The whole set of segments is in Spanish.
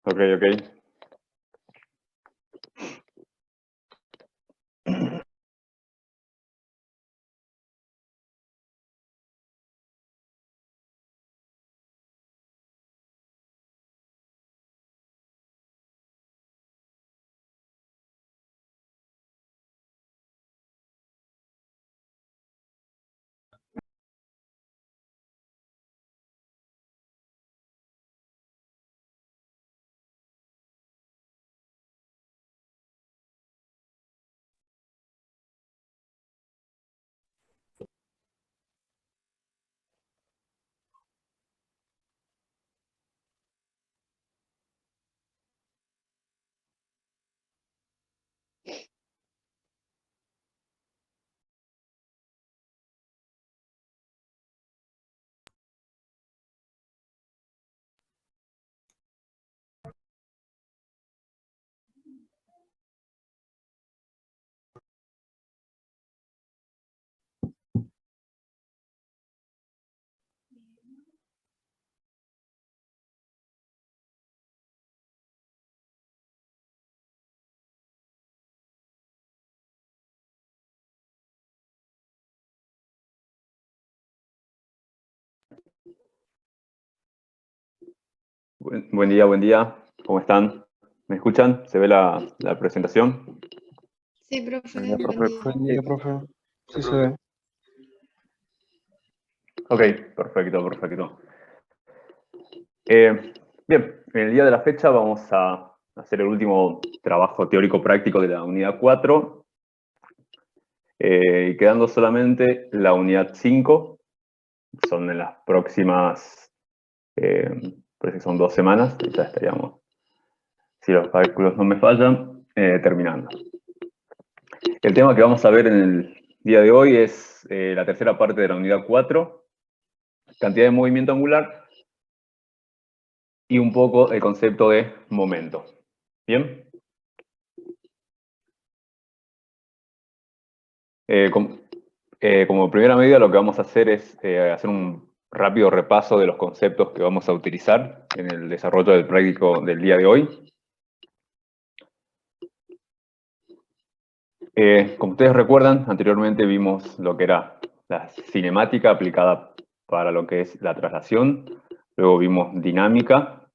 Ok. Buen día. ¿Cómo están? ¿Me escuchan? ¿Se ve la presentación? Sí, profe. Buen día, profe. Sí se ve. Ok, perfecto. Bien, en el día de la fecha vamos a hacer el último trabajo teórico práctico de la unidad 4, y quedando solamente la unidad 5, son en las próximas, parece que son 2 semanas, y ya estaríamos, si los cálculos no me fallan, terminando. El tema que vamos a ver en el día de hoy es la tercera parte de la unidad 4, cantidad de movimiento angular y un poco el concepto de momento. ¿Bien? Como primera medida lo que vamos a hacer es hacer un rápido repaso de los conceptos que vamos a utilizar en el desarrollo del práctico del día de hoy. Como ustedes recuerdan, anteriormente vimos lo que era la cinemática aplicada para lo que es la traslación. Luego vimos dinámica,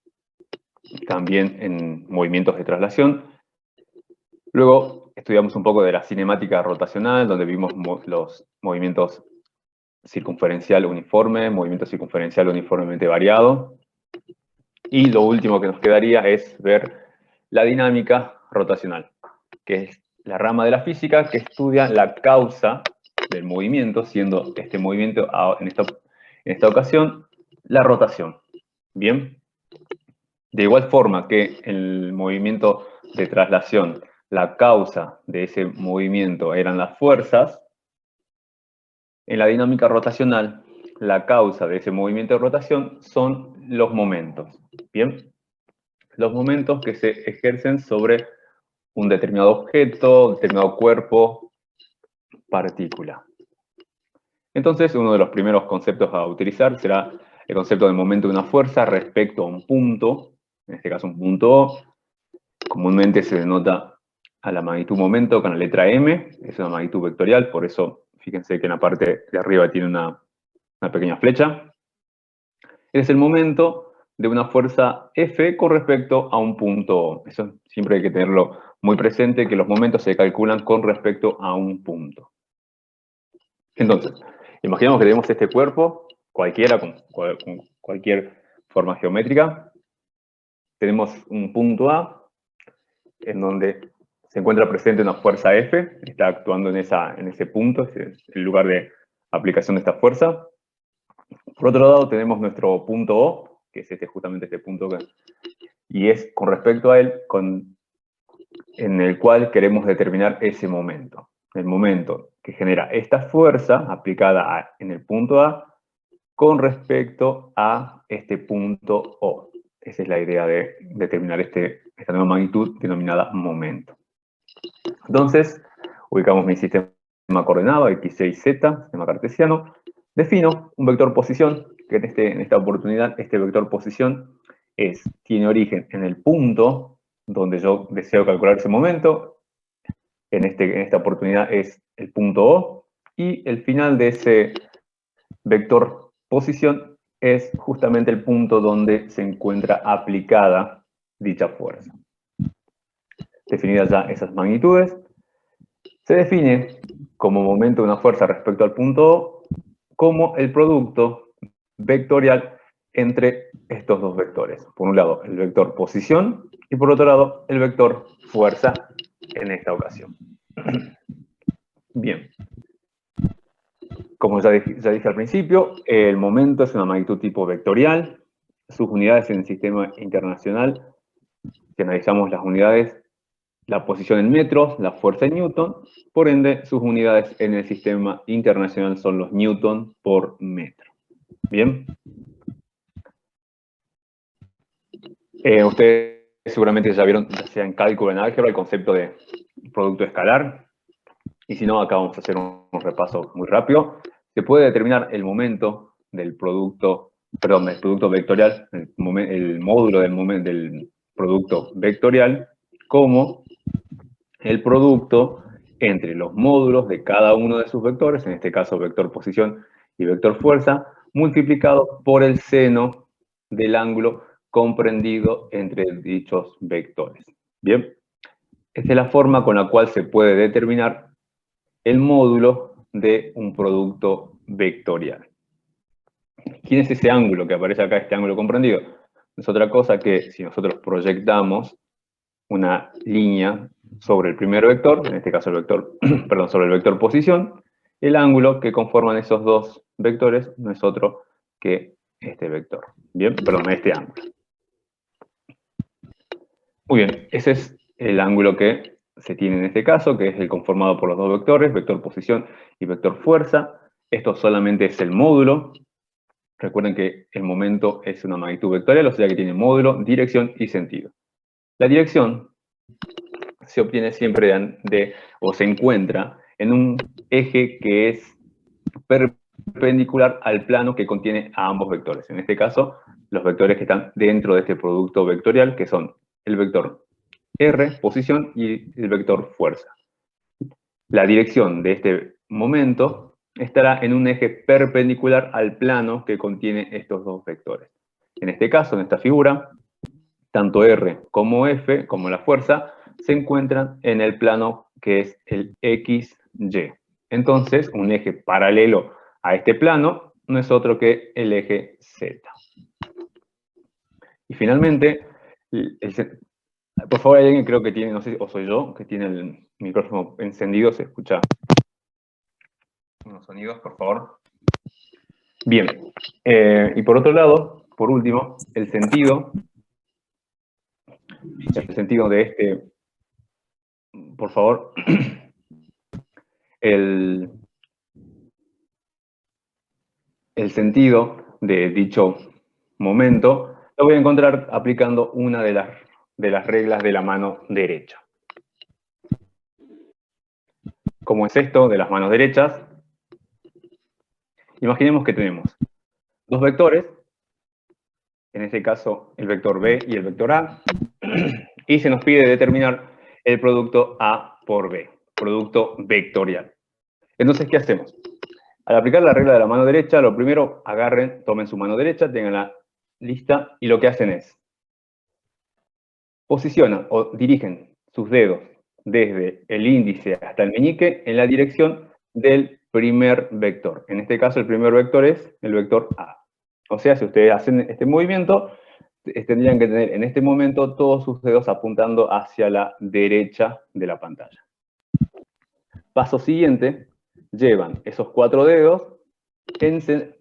también en movimientos de traslación. Luego estudiamos un poco de la cinemática rotacional, donde vimos los movimientos circunferencial uniforme, movimiento circunferencial uniformemente variado. Y lo último que nos quedaría es ver la dinámica rotacional, que es la rama de la física que estudia la causa del movimiento, siendo este movimiento en esta ocasión la rotación. Bien. De igual forma que el movimiento de traslación, la causa de ese movimiento eran las fuerzas, en la dinámica rotacional, la causa de ese movimiento de rotación son los momentos. Bien, los momentos que se ejercen sobre un determinado objeto, un determinado cuerpo, partícula. Entonces, uno de los primeros conceptos a utilizar será el concepto de momento de una fuerza respecto a un punto, en este caso un punto O. Comúnmente se denota a la magnitud momento con la letra M, es una magnitud vectorial, por eso fíjense que en la parte de arriba tiene una pequeña flecha. Es el momento de una fuerza F con respecto a un punto O. Eso siempre hay que tenerlo muy presente, que los momentos se calculan con respecto a un punto. Entonces, imaginemos que tenemos este cuerpo, cualquiera, con cualquier forma geométrica. Tenemos un punto A, en donde se encuentra presente una fuerza F, está actuando en ese punto, es el lugar de aplicación de esta fuerza. Por otro lado, tenemos nuestro punto O, que es justamente este punto acá, y es con respecto a él en el cual queremos determinar ese momento. El momento que genera esta fuerza aplicada en el punto A con respecto a este punto O. Esa es la idea de determinar esta nueva magnitud denominada momento. Entonces, ubicamos mi sistema coordenado, X, Y, Z, sistema cartesiano. Defino un vector posición, que en esta oportunidad este vector posición tiene origen en el punto donde yo deseo calcular ese momento. En esta oportunidad es el punto O. Y el final de ese vector posición es justamente el punto donde se encuentra aplicada dicha fuerza. Definidas ya esas magnitudes, se define como momento de una fuerza respecto al punto O como el producto vectorial entre estos dos vectores. Por un lado, el vector posición y por otro lado, el vector fuerza en esta ocasión. Bien. Como ya dije al principio, el momento es una magnitud tipo vectorial. Sus unidades en el sistema internacional, si analizamos las unidades, la posición en metros, la fuerza en newton, por ende, sus unidades en el sistema internacional son los newton por metro. Bien. Ustedes seguramente ya vieron, ya sea en cálculo, en álgebra, el concepto de producto escalar. Y si no, acá vamos a hacer un repaso muy rápido. Se puede determinar el momento del producto, perdón, del producto vectorial, el módulo del producto vectorial, como el producto entre los módulos de cada uno de sus vectores, en este caso vector posición y vector fuerza, multiplicado por el seno del ángulo comprendido entre dichos vectores. Bien, esta es la forma con la cual se puede determinar el módulo de un producto vectorial. ¿Quién es ese ángulo que aparece acá, este ángulo comprendido? No es otra cosa que si nosotros proyectamos una línea sobre el primer vector, en este caso el vector, perdón, sobre el vector posición, el ángulo que conforman esos dos vectores no es otro que este vector. Bien, perdón, este ángulo. Muy bien, ese es el ángulo que se tiene en este caso, que es el conformado por los dos vectores, vector posición y vector fuerza. Esto solamente es el módulo. Recuerden que el momento es una magnitud vectorial, o sea que tiene módulo, dirección y sentido. La dirección se obtiene siempre o se encuentra en un eje que es perpendicular al plano que contiene a ambos vectores. En este caso, los vectores que están dentro de este producto vectorial, que son el vector R, posición, y el vector fuerza. La dirección de este momento estará en un eje perpendicular al plano que contiene estos dos vectores. En este caso, en esta figura, tanto R como F, como la fuerza, se encuentran en el plano que es el XY. Entonces, un eje paralelo a este plano no es otro que el eje Z. Y finalmente, por favor, hay alguien creo que tiene, no sé, o soy yo, que tiene el micrófono encendido, se escucha unos sonidos, por favor. Bien, y por otro lado, por último, el sentido de este, por favor, el sentido de dicho momento lo voy a encontrar aplicando una de las reglas de la mano derecha. ¿Cómo es esto de las manos derechas? Imaginemos que tenemos dos vectores, en este caso el vector B y el vector A, y se nos pide determinar el producto A por B, producto vectorial. Entonces, ¿qué hacemos? Al aplicar la regla de la mano derecha, lo primero, tomen su mano derecha, tenganla lista, y lo que hacen es posicionan o dirigen sus dedos desde el índice hasta el meñique en la dirección del primer vector. En este caso, el primer vector es el vector A. O sea, si ustedes hacen este movimiento, tendrían que tener en este momento todos sus dedos apuntando hacia la derecha de la pantalla. Paso siguiente, llevan esos 4 dedos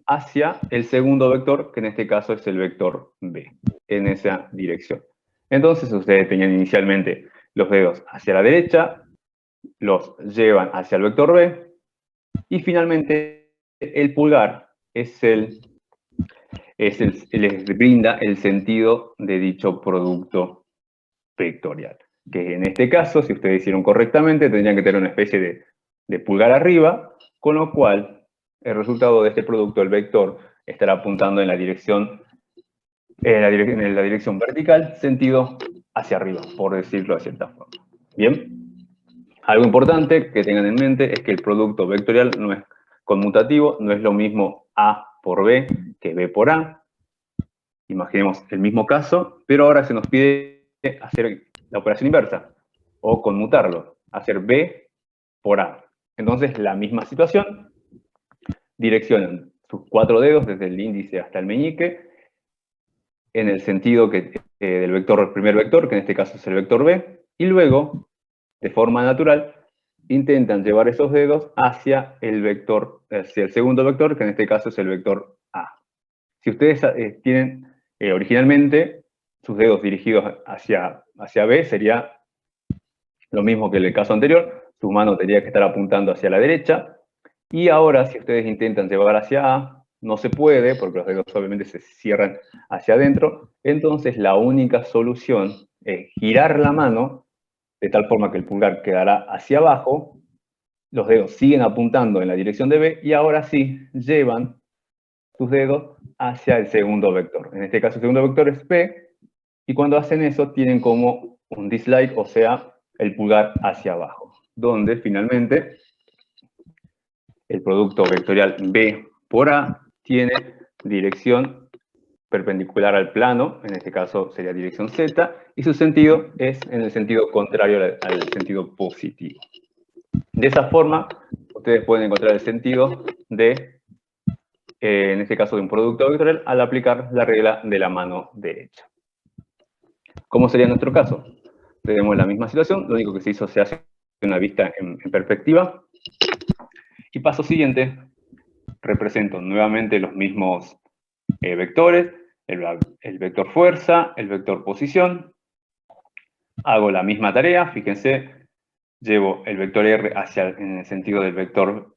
hacia el segundo vector, que en este caso es el vector B, en esa dirección. Entonces, ustedes tenían inicialmente los dedos hacia la derecha, los llevan hacia el vector B, y finalmente el pulgar les brinda el sentido de dicho producto vectorial. Que en este caso, si ustedes hicieron correctamente, tendrían que tener una especie de pulgar arriba, con lo cual el resultado de este producto, el vector, estará apuntando en la dirección en la dirección vertical, sentido hacia arriba, por decirlo de cierta forma. Bien, algo importante que tengan en mente es que el producto vectorial no es conmutativo, no es lo mismo A por B que B por A. Imaginemos el mismo caso, pero ahora se nos pide hacer la operación inversa, o conmutarlo, hacer B por A. Entonces, la misma situación, direccionan sus 4 dedos desde el índice hasta el meñique, en el sentido del primer vector, que en este caso es el vector B, y luego, de forma natural, intentan llevar esos dedos hacia el segundo vector, que en este caso es el vector A. Si ustedes tienen originalmente sus dedos dirigidos hacia B, sería lo mismo que en el caso anterior, su mano tendría que estar apuntando hacia la derecha, y ahora si ustedes intentan llevar hacia A, no se puede, porque los dedos obviamente se cierran hacia adentro, entonces la única solución es girar la mano, de tal forma que el pulgar quedará hacia abajo, los dedos siguen apuntando en la dirección de B, y ahora sí llevan sus dedos hacia el segundo vector. En este caso el segundo vector es P, y cuando hacen eso tienen como un dislike, o sea, el pulgar hacia abajo, donde finalmente el producto vectorial B por A tiene dirección perpendicular al plano, en este caso sería dirección Z, y su sentido es en el sentido contrario al sentido positivo. De esa forma, ustedes pueden encontrar el sentido de, en este caso de un producto vectorial, al aplicar la regla de la mano derecha. ¿Cómo sería nuestro caso? Tenemos la misma situación, lo único que se hizo, se hace una vista en perspectiva. Y paso siguiente, represento nuevamente los mismos vectores, el vector fuerza, el vector posición. Hago la misma tarea, fíjense, llevo el vector R en el sentido del vector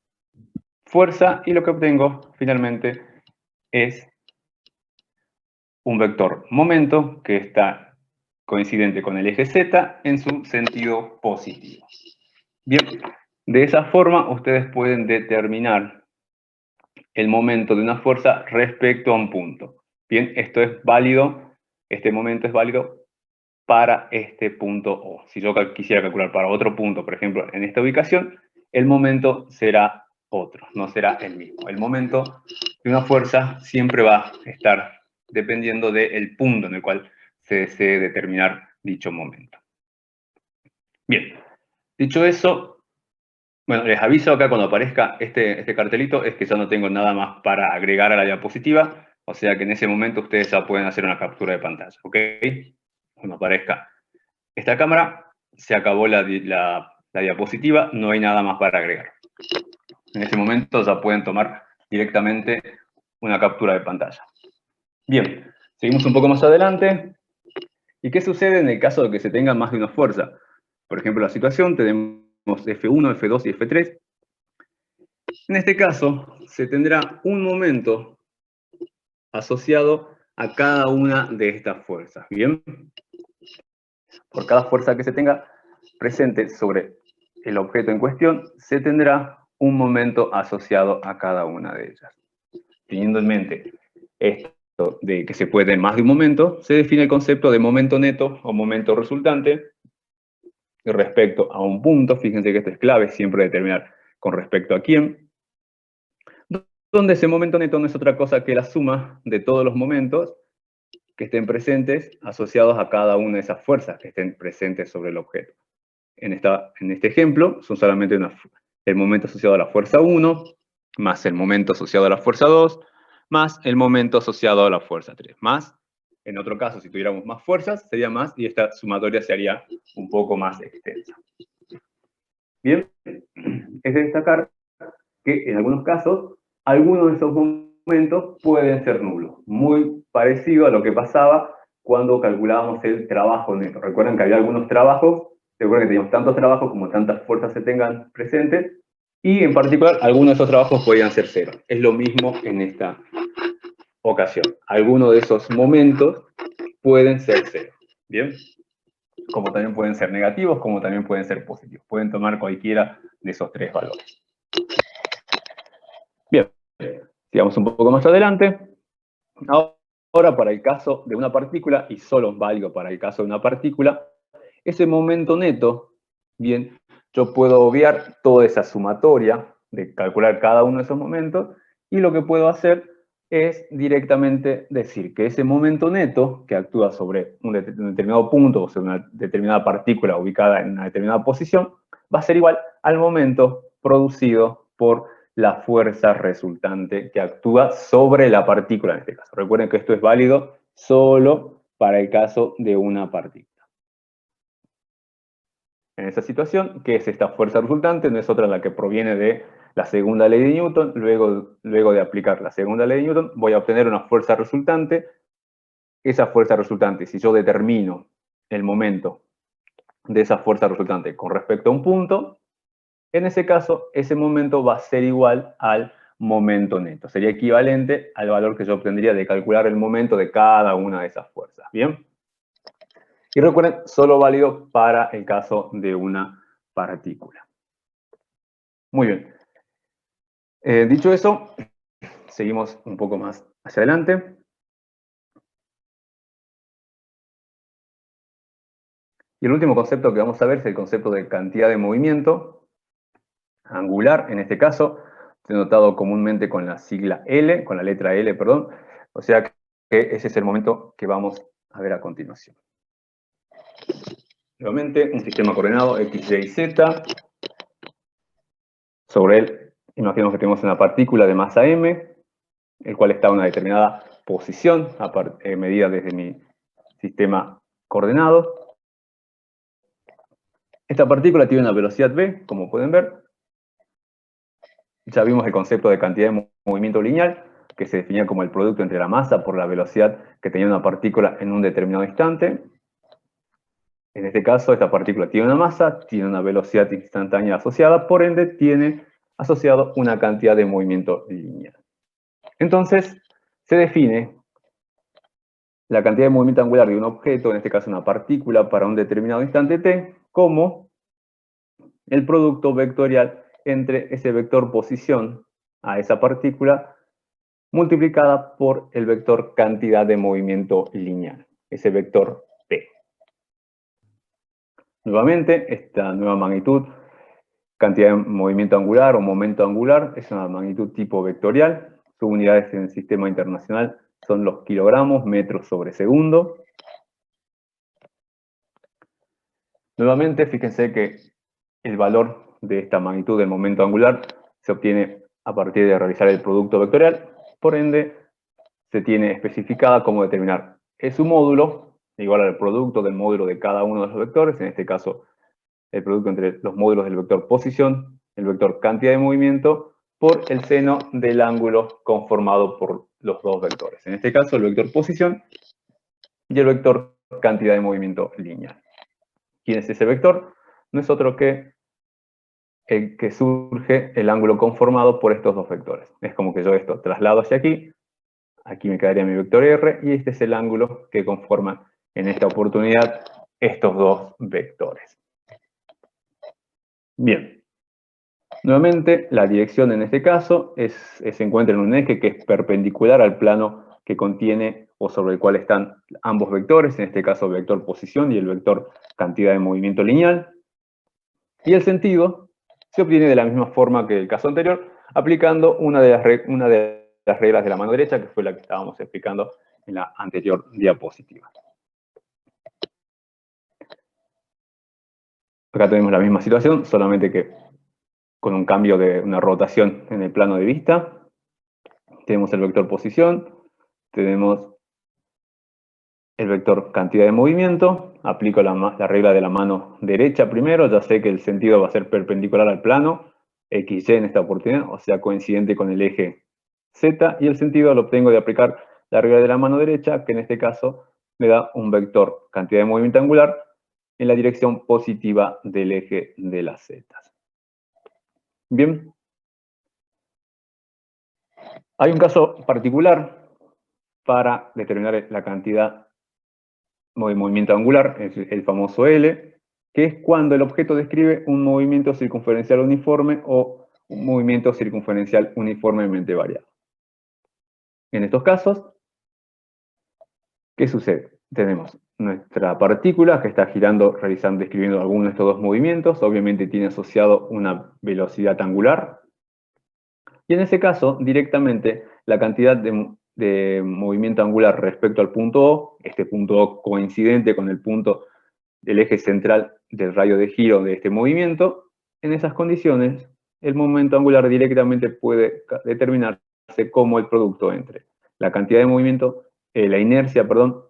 fuerza, y lo que obtengo finalmente es un vector momento que está coincidente con el eje Z en su sentido positivo. Bien, de esa forma ustedes pueden determinar el momento de una fuerza respecto a un punto. Bien, esto es válido, este momento es válido para este punto O. Si yo quisiera calcular para otro punto, por ejemplo, en esta ubicación, el momento será otro, no será el mismo. El momento de una fuerza siempre va a estar dependiendo del punto en el cual se desee determinar dicho momento. Bien, dicho eso, bueno, les aviso acá cuando aparezca este cartelito, es que ya no tengo nada más para agregar a la diapositiva, o sea que en ese momento ustedes ya pueden hacer una captura de pantalla, ¿ok? Cuando aparezca esta cámara, se acabó la diapositiva, no hay nada más para agregar. En ese momento ya pueden tomar directamente una captura de pantalla. Bien, seguimos un poco más adelante. ¿Y qué sucede en el caso de que se tenga más de una fuerza? Por ejemplo, la situación, tenemos F1, F2 y F3. En este caso, se tendrá un momento asociado a cada una de estas fuerzas, ¿bien? Por cada fuerza que se tenga presente sobre el objeto en cuestión, se tendrá un momento asociado a cada una de ellas. Teniendo en mente esto de que se puede tener más de un momento, se define el concepto de momento neto o momento resultante respecto a un punto. Fíjense que esto es clave, siempre determinar con respecto a quién, donde ese momento neto no es otra cosa que la suma de todos los momentos que estén presentes asociados a cada una de esas fuerzas que estén presentes sobre el objeto. En este ejemplo, son solamente el momento asociado a la fuerza 1, más el momento asociado a la fuerza 2, más el momento asociado a la fuerza 3, más, en otro caso, si tuviéramos más fuerzas, sería más, y esta sumatoria se haría un poco más extensa. Bien, es de destacar que en algunos casos, algunos de esos momentos pueden ser nulos, muy parecido a lo que pasaba cuando calculábamos el trabajo neto. Recuerden que había algunos trabajos, recuerden que teníamos tantos trabajos como tantas fuerzas se tengan presentes, y en particular algunos de esos trabajos podían ser cero. Es lo mismo en esta ocasión. Algunos de esos momentos pueden ser cero, ¿bien? Como también pueden ser negativos, como también pueden ser positivos. Pueden tomar cualquiera de esos tres valores. Bien, sigamos un poco más adelante. Ahora, para el caso de una partícula, y solo válido para el caso de una partícula, ese momento neto, bien, yo puedo obviar toda esa sumatoria de calcular cada uno de esos momentos, y lo que puedo hacer es directamente decir que ese momento neto, que actúa sobre un determinado punto o sobre una determinada partícula ubicada en una determinada posición, va a ser igual al momento producido por la fuerza resultante que actúa sobre la partícula en este caso. Recuerden que esto es válido solo para el caso de una partícula. En esa situación, ¿qué es esta fuerza resultante? No es otra la que proviene de la segunda ley de Newton. Luego de aplicar la segunda ley de Newton, voy a obtener una fuerza resultante. Esa fuerza resultante, si yo determino el momento de esa fuerza resultante con respecto a un punto, en ese caso, ese momento va a ser igual al momento neto. Sería equivalente al valor que yo obtendría de calcular el momento de cada una de esas fuerzas. ¿Bien? Y recuerden, solo válido para el caso de una partícula. Muy bien. Dicho eso, seguimos un poco más hacia adelante. Y el último concepto que vamos a ver es el concepto de cantidad de movimiento angular, en este caso, denotado comúnmente con la sigla L, con la letra L, perdón. O sea que ese es el momento que vamos a ver a continuación. Nuevamente, un sistema coordenado X, Y, Z. Sobre él, imaginemos que tenemos una partícula de masa M, el cual está a una determinada posición, medida desde mi sistema coordenado. Esta partícula tiene una velocidad v, como pueden ver. Ya vimos el concepto de cantidad de movimiento lineal, que se definía como el producto entre la masa por la velocidad que tenía una partícula en un determinado instante. En este caso, esta partícula tiene una masa, tiene una velocidad instantánea asociada, por ende tiene asociado una cantidad de movimiento lineal. Entonces, se define la cantidad de movimiento angular de un objeto, en este caso una partícula, para un determinado instante t, como el producto vectorial entre ese vector posición a esa partícula multiplicada por el vector cantidad de movimiento lineal, ese vector p. Nuevamente, esta nueva magnitud, cantidad de movimiento angular o momento angular, es una magnitud tipo vectorial. Sus unidades en el sistema internacional son los kilogramos, metros sobre segundo. Nuevamente, fíjense que el valor de esta magnitud del momento angular se obtiene a partir de realizar el producto vectorial. Por ende, se tiene especificada cómo determinar su módulo, igual al producto del módulo de cada uno de los vectores, en este caso, el producto entre los módulos del vector posición, el vector cantidad de movimiento, por el seno del ángulo conformado por los dos vectores. En este caso, el vector posición y el vector cantidad de movimiento lineal. ¿Quién es ese vector? No es otro que el que surge el ángulo conformado por estos dos vectores. Es como que yo esto traslado hacia aquí, aquí me quedaría mi vector R, y este es el ángulo que conforman en esta oportunidad estos dos vectores. Bien. Nuevamente, la dirección en este caso se encuentra en un eje que es perpendicular al plano que contiene o sobre el cual están ambos vectores, en este caso el vector posición y el vector cantidad de movimiento lineal. Y el sentido se obtiene de la misma forma que el caso anterior, aplicando una de las reglas de la mano derecha, que fue la que estábamos explicando en la anterior diapositiva. Acá tenemos la misma situación, solamente que con un cambio de una rotación en el plano de vista. Tenemos el vector posición, tenemos el vector cantidad de movimiento, aplico la regla de la mano derecha primero, ya sé que el sentido va a ser perpendicular al plano, XY en esta oportunidad, o sea, coincidente con el eje Z, y el sentido lo obtengo de aplicar la regla de la mano derecha, que en este caso me da un vector cantidad de movimiento angular en la dirección positiva del eje de las Z. Bien. Hay un caso particular para determinar la cantidad de movimiento angular, es el famoso L, que es cuando el objeto describe un movimiento circunferencial uniforme o un movimiento circunferencial uniformemente variado. En estos casos, ¿Qué sucede? Tenemos nuestra partícula que está girando, realizando, describiendo alguno de estos dos movimientos. Obviamente tiene asociado una velocidad angular. Y en ese caso, directamente, la cantidad de movimiento angular respecto al punto O, este punto O coincidente con el punto del eje central del radio de giro de este movimiento, en esas condiciones, el momento angular directamente puede determinarse como el producto entre la cantidad de movimiento, la inercia, perdón,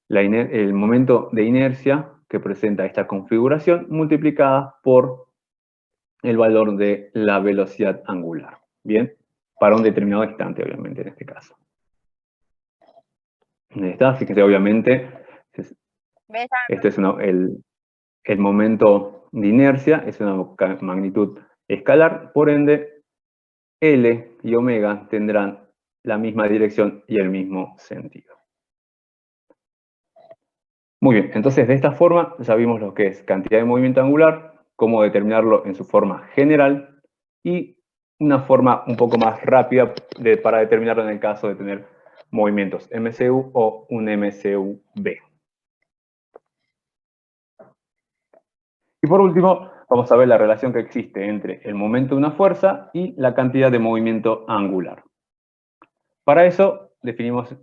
el momento de inercia que presenta esta configuración multiplicada por el valor de la velocidad angular. Bien, para un determinado instante, obviamente, en este caso. Ahí está, fíjense, obviamente, este es el momento de inercia, es una magnitud escalar, por ende, L y omega tendrán la misma dirección y el mismo sentido. Muy bien, entonces de esta forma ya vimos lo que es cantidad de movimiento angular, cómo determinarlo en su forma general y una forma un poco más rápida para determinarlo en el caso de tener movimientos MCU o un MCU-B. Y por último, vamos a ver la relación que existe entre el momento de una fuerza y la cantidad de movimiento angular. Para eso definimos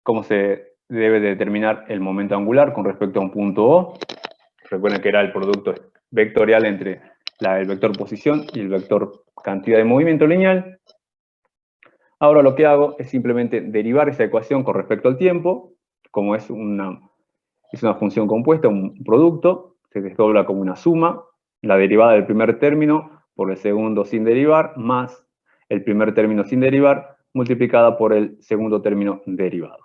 cómo se debe determinar el momento angular con respecto a un punto O. Recuerden que era el producto vectorial entre el vector posición y el vector cantidad de movimiento lineal. Ahora lo que hago es simplemente derivar esa ecuación con respecto al tiempo, como es una función compuesta, un producto, se desdobla como una suma, la derivada del primer término por el segundo sin derivar, más el primer término sin derivar, multiplicada por el segundo término derivado.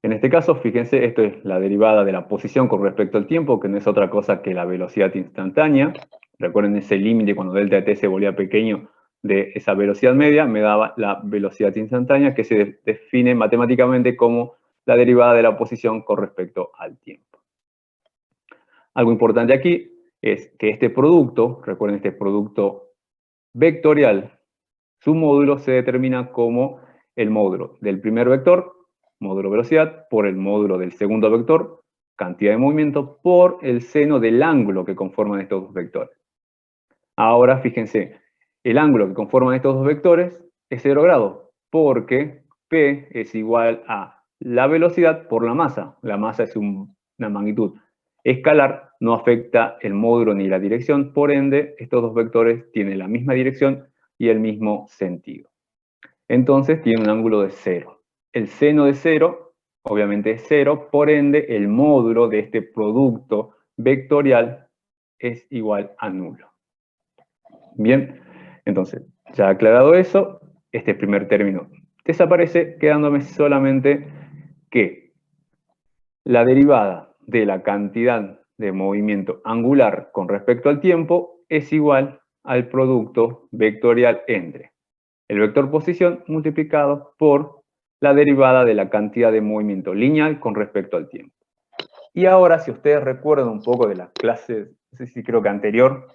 En este caso, fíjense, esto es la derivada de la posición con respecto al tiempo, que no es otra cosa que la velocidad instantánea. Recuerden ese límite cuando delta de t se volvía pequeño de esa velocidad media, me daba la velocidad instantánea, que se define matemáticamente como la derivada de la posición con respecto al tiempo. Algo importante aquí es que este producto, recuerden este producto vectorial, su módulo se determina como el módulo del primer vector, módulo velocidad, por el módulo del segundo vector, cantidad de movimiento, por el seno del ángulo que conforman estos dos vectores. Ahora, fíjense, el ángulo que conforman estos dos vectores es 0 grados, porque P es igual a la velocidad por la masa. La masa es una magnitud escalar, no afecta el módulo ni la dirección, por ende, estos dos vectores tienen la misma dirección y el mismo sentido. Entonces, tiene un ángulo de 0. El seno de 0, obviamente es 0, por ende, el módulo de este producto vectorial es igual a nulo. Bien, entonces, ya aclarado eso, este primer término desaparece, quedándome solamente que la derivada de la cantidad de movimiento angular con respecto al tiempo es igual al producto vectorial entre el vector posición multiplicado por la derivada de la cantidad de movimiento lineal con respecto al tiempo. Y ahora, si ustedes recuerdan un poco de la clase, no sé si creo que anterior,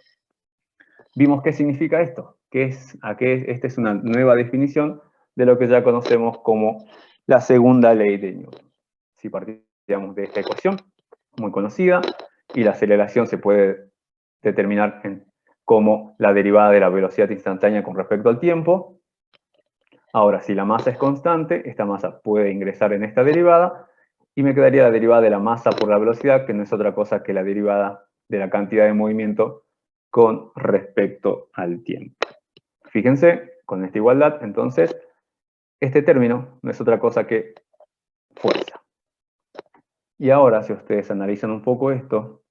vimos qué significa esto, esta es una nueva definición de lo que ya conocemos como la segunda ley de Newton. Si partíamos de esta ecuación, muy conocida, y la aceleración se puede determinar como la derivada de la velocidad instantánea con respecto al tiempo. Ahora, si la masa es constante, esta masa puede ingresar en esta derivada, y me quedaría la derivada de la masa por la velocidad, que no es otra cosa que la derivada de la cantidad de movimiento con respecto al tiempo. Fíjense, con esta igualdad, entonces, este término no es otra cosa que fuerza. Y ahora, si ustedes analizan un poco esto,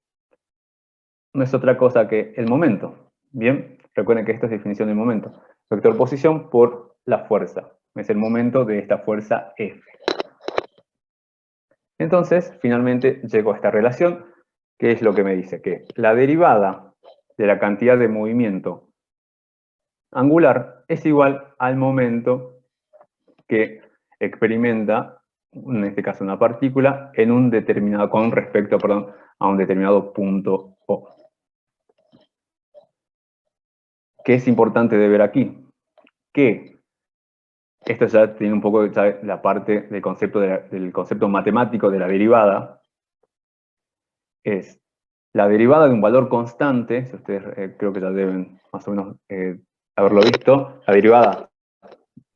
no es otra cosa que el momento. Bien, recuerden que esto es definición del momento. Vector posición por la fuerza. Es el momento de esta fuerza F. Entonces, finalmente llego a esta relación, que es lo que me dice que la derivada de la cantidad de movimiento angular es igual al momento que experimenta, en este caso una partícula, en un determinado, con respecto, perdón, a un determinado punto O. ¿Qué es importante de ver aquí? Que Esto ya tiene un poco la parte del concepto matemático de la derivada. Es la derivada de un valor constante, si ustedes creo que ya deben más o menos haberlo visto, la derivada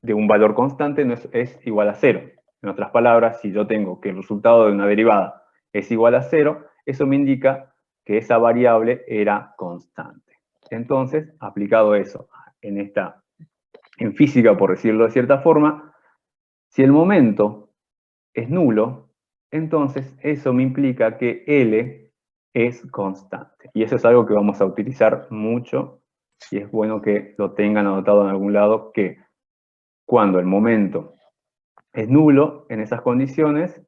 de un valor constante no es igual a 0. En otras palabras, si yo tengo que el resultado de una derivada es igual a 0, eso me indica que esa variable era constante. Entonces, aplicado eso en física, por decirlo de cierta forma, si el momento es nulo, entonces eso me implica que L es constante. Y eso es algo que vamos a utilizar mucho, y es bueno que lo tengan anotado en algún lado, que cuando el momento es nulo, en esas condiciones,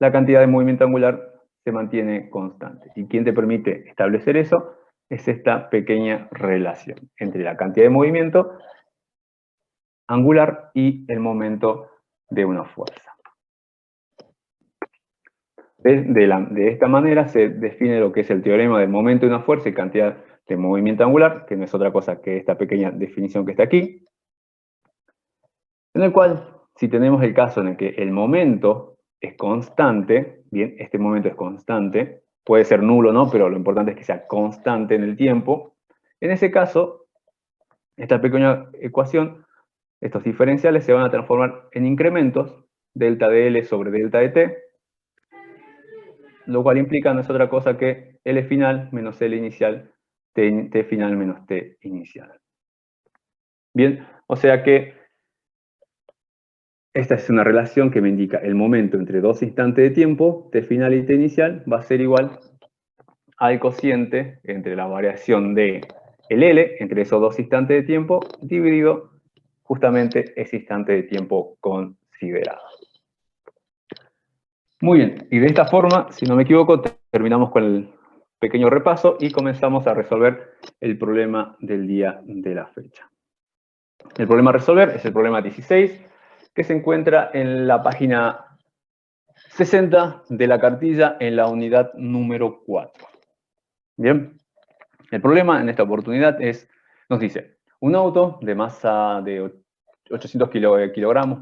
la cantidad de movimiento angular se mantiene constante. ¿Y quién te permite establecer eso? Es esta pequeña relación entre la cantidad de movimiento angular y el momento de una fuerza. De esta manera se define lo que es el teorema del momento de una fuerza y cantidad de movimiento angular, que no es otra cosa que esta pequeña definición que está aquí, en el cual, si tenemos el caso en el que el momento es constante, bien, este momento es constante, puede ser nulo o no, pero lo importante es que sea constante en el tiempo. En ese caso, esta pequeña ecuación, estos diferenciales se van a transformar en incrementos, delta de L sobre delta de T, lo cual implica no es otra cosa que L final menos L inicial, T final menos T inicial. Bien, o sea que esta es una relación que me indica el momento entre dos instantes de tiempo, T final y T inicial, va a ser igual al cociente entre la variación de el L, entre esos dos instantes de tiempo, dividido justamente ese instante de tiempo considerado. Muy bien, y de esta forma, si no me equivoco, terminamos con el pequeño repaso y comenzamos a resolver el problema del día de la fecha. El problema a resolver es el problema 16, que se encuentra en la página 60 de la cartilla en la unidad número 4. Bien, el problema en esta oportunidad nos dice, un auto de masa de 800 kilogramos,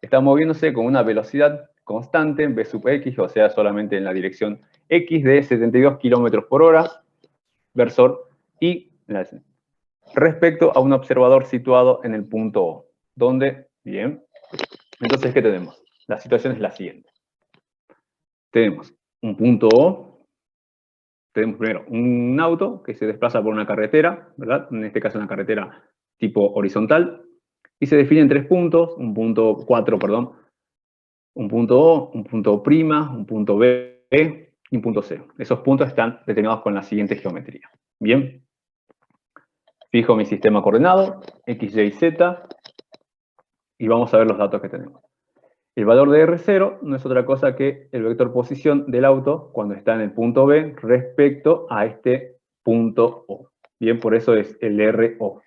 está moviéndose con una velocidad constante, v sub x, o sea, solamente en la dirección x de 72 kilómetros por hora, versor y respecto a un observador situado en el punto O, donde, bien, entonces, ¿qué tenemos? La situación es la siguiente. Tenemos un punto O, tenemos primero un auto que se desplaza por una carretera, ¿verdad? En este caso una carretera tipo horizontal, y se definen tres puntos, un punto O, un punto O', un punto B y un punto C. Esos puntos están determinados con la siguiente geometría. Bien. Fijo mi sistema coordenado, X, Y, Z, y vamos a ver los datos que tenemos. El valor de R0 no es otra cosa que el vector posición del auto cuando está en el punto B respecto a este punto O. Bien, por eso es el RO.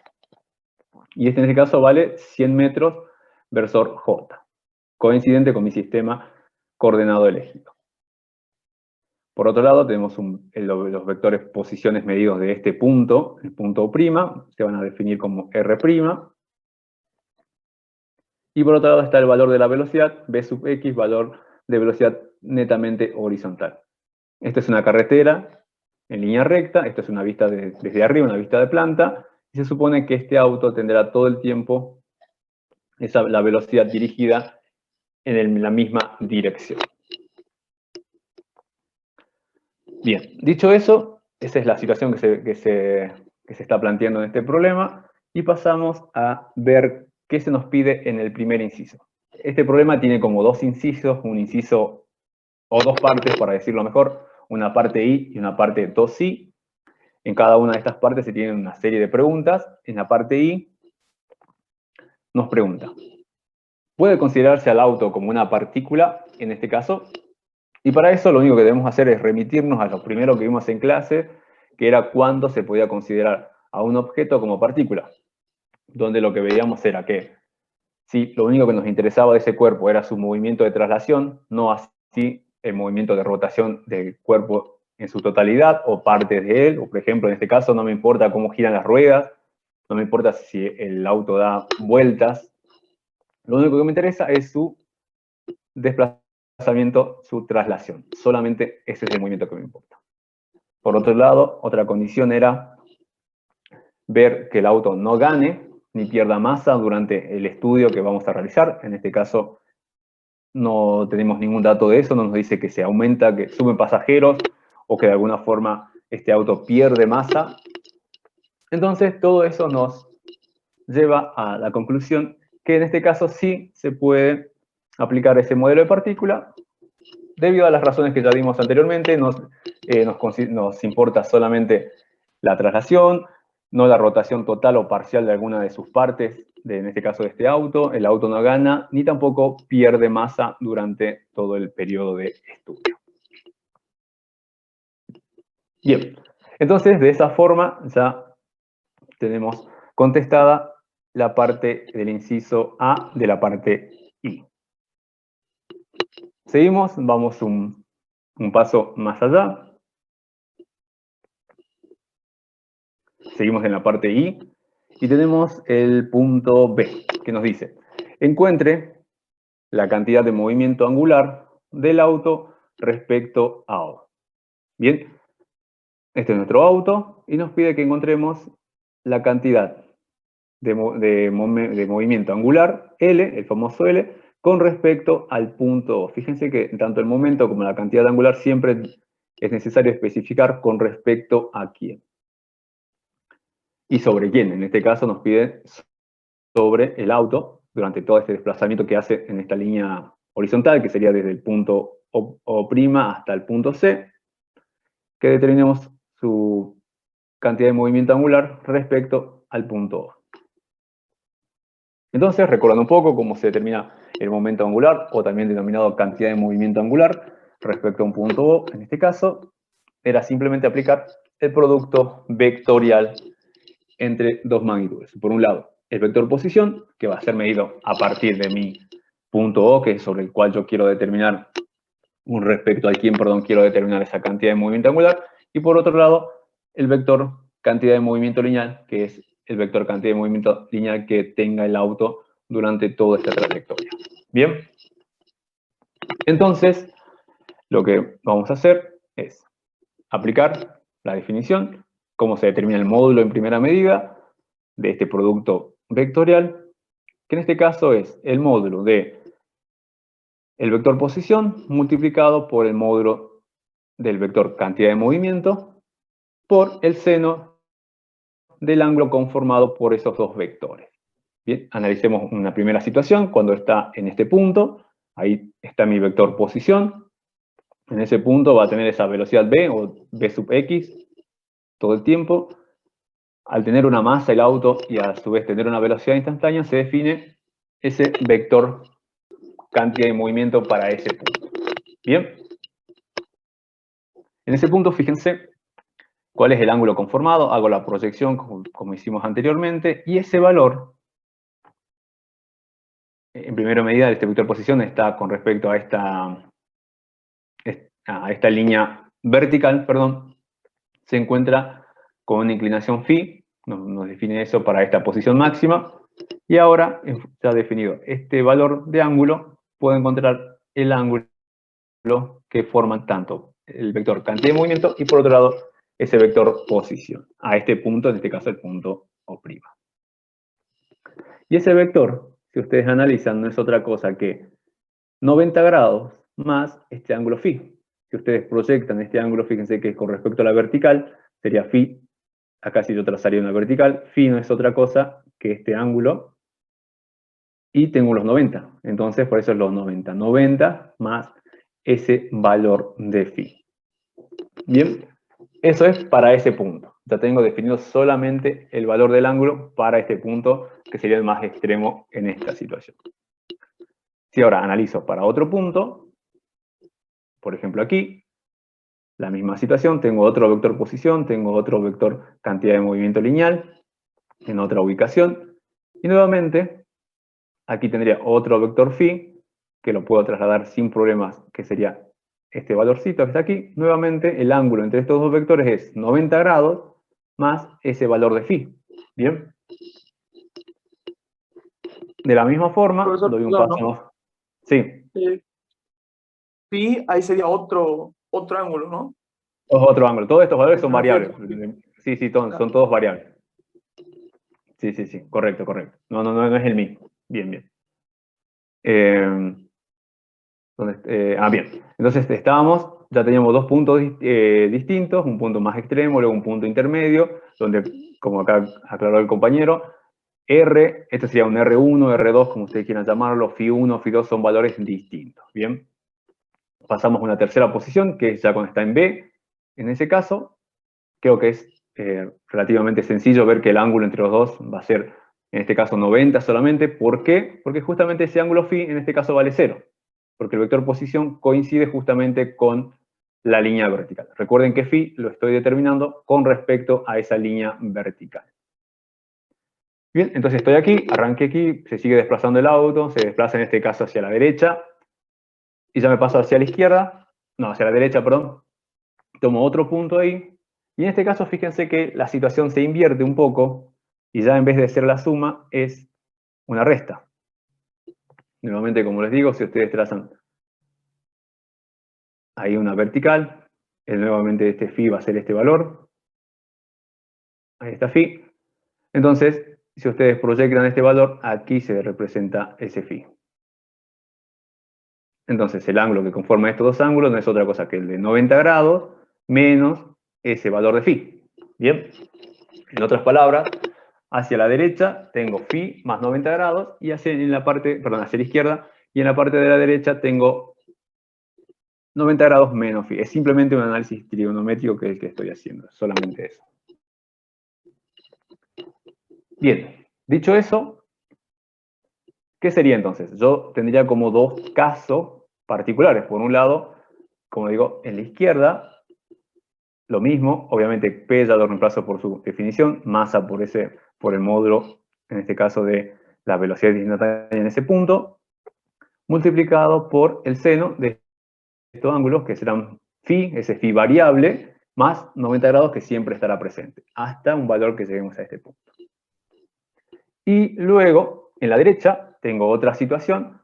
Y en este caso vale 100 metros versor J, coincidente con mi sistema coordenado elegido. Por otro lado, tenemos los vectores posiciones medidos de este punto, el punto O', se van a definir como R'. Y por otro lado está el valor de la velocidad, v sub x, valor de velocidad netamente horizontal. Esta es una carretera en línea recta, esta es una vista desde arriba, una vista de planta, y se supone que este auto tendrá todo el tiempo la velocidad dirigida en la misma dirección. Bien, dicho eso, esa es la situación que se está planteando en este problema, y pasamos a ver qué se nos pide en el primer inciso. Este problema tiene como dos incisos, un inciso o dos partes, para decirlo mejor, una parte I y una parte 2I. En cada una de estas partes se tienen una serie de preguntas. En la parte I nos pregunta, ¿puede considerarse al auto como una partícula en este caso? Y para eso lo único que debemos hacer es remitirnos a lo primero que vimos en clase, que era cuándo se podía considerar a un objeto como partícula, donde lo que veíamos era que si lo único que nos interesaba de ese cuerpo era su movimiento de traslación, no así el movimiento de rotación del cuerpo en su totalidad o partes de él, o por ejemplo en este caso no me importa cómo giran las ruedas, no me importa si el auto da vueltas, Lo único que me interesa es su desplazamiento, su traslación. Solamente ese es el movimiento que me importa. Por otro lado, otra condición era ver que el auto no gane ni pierda masa durante el estudio que vamos a realizar. En este caso, no tenemos ningún dato de eso, no nos dice que se aumenta, que suben pasajeros o que de alguna forma este auto pierde masa. Entonces, todo eso nos lleva a la conclusión que en este caso sí se puede aplicar ese modelo de partícula debido a las razones que ya vimos anteriormente. Nos importa solamente la traslación, no la rotación total o parcial de alguna de sus partes, en este caso de este auto. El auto no gana, ni tampoco pierde masa durante todo el periodo de estudio. Bien, entonces de esa forma ya tenemos contestada la parte del inciso A de la parte I. Seguimos, vamos un paso más allá. Seguimos en la parte I y tenemos el punto B, que nos dice: encuentre la cantidad de movimiento angular del auto respecto a O. Bien, este es nuestro auto y nos pide que encontremos la cantidad de movimiento angular, L, el famoso L, con respecto al punto O. Fíjense que tanto el momento como la cantidad angular siempre es necesario especificar con respecto a quién. Y sobre quién. En este caso nos pide sobre el auto durante todo este desplazamiento que hace en esta línea horizontal, que sería desde el punto O' hasta el punto C, que determinemos su cantidad de movimiento angular respecto al punto O. Entonces, recordando un poco cómo se determina el momento angular, o también denominado cantidad de movimiento angular, respecto a un punto O, en este caso, era simplemente aplicar el producto vectorial entre dos magnitudes. Por un lado, el vector posición, que va a ser medido a partir de mi punto O, que es sobre el cual yo quiero determinar, respecto al quién, quiero determinar esa cantidad de movimiento angular, y por otro lado, el vector cantidad de movimiento lineal, que es el vector cantidad de movimiento lineal que tenga el auto durante toda esta trayectoria. Bien, entonces lo que vamos a hacer es aplicar la definición, cómo se determina el módulo en primera medida de este producto vectorial, que en este caso es el módulo de el vector posición multiplicado por el módulo del vector cantidad de movimiento por el seno del ángulo conformado por esos dos vectores. Bien, analicemos una primera situación cuando está en este punto. Ahí está mi vector posición. En ese punto va a tener esa velocidad v o v sub x todo el tiempo. Al tener una masa el auto y a su vez tener una velocidad instantánea, se define ese vector cantidad de movimiento para ese punto. Bien. En ese punto, fíjense cuál es el ángulo conformado. Hago la proyección como hicimos anteriormente. Y ese valor, en primera medida, este vector posición está con respecto a esta línea vertical, se encuentra con una inclinación phi. Nos define eso para esta posición máxima. Y ahora, ya definido este valor de ángulo, puedo encontrar el ángulo que forman tanto el vector cantidad de movimiento y por otro lado ese vector posición. A este punto, en este caso el punto O'. Y ese vector, si ustedes analizan, no es otra cosa que 90 grados más este ángulo phi. Si ustedes proyectan este ángulo, fíjense que con respecto a la vertical sería phi. Acá si yo trazaría una vertical, phi no es otra cosa que este ángulo. Y tengo los 90. Entonces, por eso es los 90. 90 más ese valor de phi. Bien, eso es para ese punto. Ya tengo definido solamente el valor del ángulo para este punto, que sería el más extremo en esta situación. Si ahora analizo para otro punto, por ejemplo aquí, la misma situación, tengo otro vector posición, tengo otro vector cantidad de movimiento lineal, en otra ubicación, y nuevamente, aquí tendría otro vector phi, que lo puedo trasladar sin problemas, que sería este valorcito que está aquí. Nuevamente, el ángulo entre estos dos vectores es 90 grados más ese valor de phi. Bien. De la misma forma, Profesor, doy un perdón, paso ¿no? más. Sí, Pi, ahí sería otro ángulo, ¿no? es otro ángulo. Todos estos valores son Porque no estoy variables. entendiendo. Sí, sí, son todos variables. Sí, sí, sí, correcto, correcto. No es el mismo. Bien, bien. Bien. Entonces ya teníamos dos puntos distintos, un punto más extremo, luego un punto intermedio, donde, como acá aclaró el compañero, este sería un R1, R2, como ustedes quieran llamarlo, Φ1, Φ2 son valores distintos. Bien. Pasamos a una tercera posición, que es ya cuando está en B. En ese caso, creo que es relativamente sencillo ver que el ángulo entre los dos va a ser, en este caso, 90 solamente. ¿Por qué? Porque justamente ese ángulo φ, en este caso, vale 0. Porque el vector posición coincide justamente con la línea vertical. Recuerden que φ lo estoy determinando con respecto a esa línea vertical. Bien, entonces estoy aquí, arranqué aquí, se sigue desplazando el auto, se desplaza en este caso hacia la derecha, y ya me paso hacia la izquierda, no, hacia la derecha, perdón. Tomo otro punto ahí, y en este caso fíjense que la situación se invierte un poco, y ya en vez de ser la suma, es una resta. Nuevamente, como les digo, si ustedes trazan ahí una vertical, nuevamente este phi va a ser este valor. Ahí está phi. Entonces, si ustedes proyectan este valor, aquí se representa ese phi. Entonces, el ángulo que conforma estos dos ángulos no es otra cosa que el de 90 grados menos ese valor de phi. Bien. En otras palabras, hacia la derecha tengo phi más 90 grados y hacia la izquierda, y en la parte de la derecha tengo 90 grados menos phi. Es simplemente un análisis trigonométrico que es el que estoy haciendo, solamente eso. Bien, dicho eso, ¿qué sería entonces? Yo tendría como dos casos particulares. Por un lado, como digo, en la izquierda, lo mismo, obviamente P ya lo reemplazo por su definición, masa por el módulo, en este caso de la velocidad instantánea en ese punto, multiplicado por el seno de estos ángulos, que serán phi, ese phi variable, más 90 grados que siempre estará presente, hasta un valor que lleguemos a este punto. Y luego, en la derecha, tengo otra situación.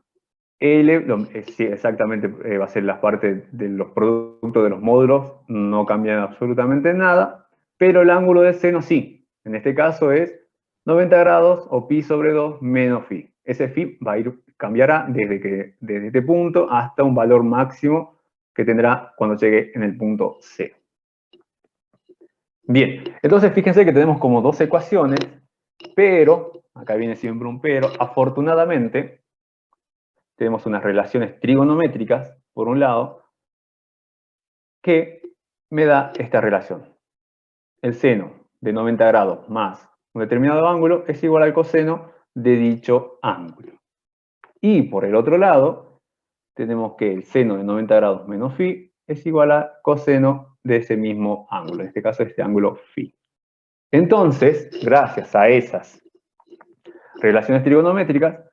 L, sí, exactamente, va a ser las partes de los productos de los módulos, no cambian absolutamente nada, pero el ángulo del seno sí. En este caso es 90 grados o pi sobre 2 menos phi. Ese phi cambiará desde este punto hasta un valor máximo que tendrá cuando llegue en el punto C. Bien, entonces fíjense que tenemos como dos ecuaciones, pero, acá viene siempre un pero, afortunadamente, tenemos unas relaciones trigonométricas, por un lado, que me da esta relación. El seno de 90 grados más un determinado ángulo es igual al coseno de dicho ángulo. Y por el otro lado, tenemos que el seno de 90 grados menos phi es igual a coseno de ese mismo ángulo, en este caso este ángulo phi. Entonces, gracias a esas relaciones trigonométricas,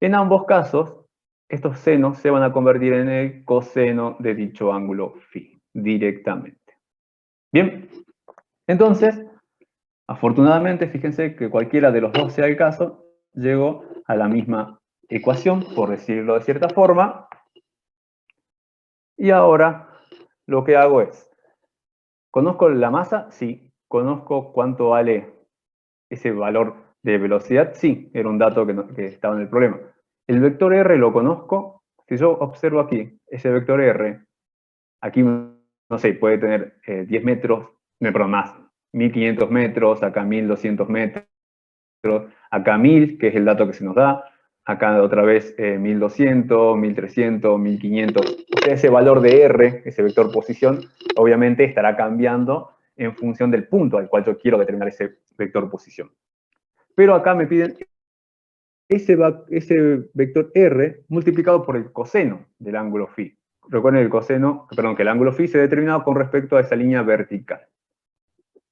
en ambos casos, estos senos se van a convertir en el coseno de dicho ángulo phi, directamente. Bien, entonces, afortunadamente, fíjense que cualquiera de los dos sea el caso, llego a la misma ecuación, por decirlo de cierta forma, y ahora lo que hago es, ¿conozco la masa? Sí. ¿Conozco cuánto vale ese valor de velocidad? Sí, era un dato que estaba en el problema. El vector R lo conozco. Si yo observo aquí, ese vector R, aquí, no sé, puede tener 10 metros, perdón, más, 1500 metros, acá 1200 metros, acá 1000, que es el dato que se nos da, acá otra vez 1200, 1300, 1500. O sea, ese valor de R, ese vector posición, obviamente estará cambiando en función del punto al cual yo quiero determinar ese vector posición. Pero acá me piden ese vector R multiplicado por el coseno del ángulo phi. Recuerden que el ángulo phi se ha determinado con respecto a esa línea vertical.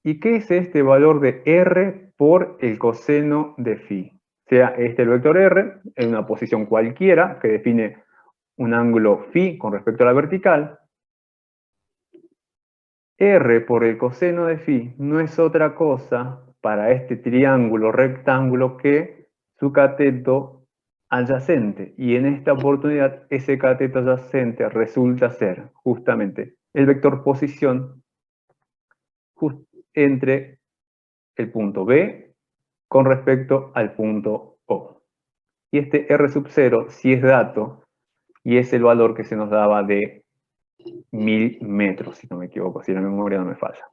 ¿Y qué es este valor de R por el coseno de phi? Sea este el vector R en una posición cualquiera que define un ángulo phi con respecto a la vertical. R por el coseno de phi no es otra cosa para este triángulo rectángulo que su cateto adyacente. Y en esta oportunidad, ese cateto adyacente resulta ser justamente el vector posición entre el punto B con respecto al punto O. Y este R sub 0 sí es dato, y es el valor que se nos daba de 1000 metros, si no me equivoco, si la memoria no me falla.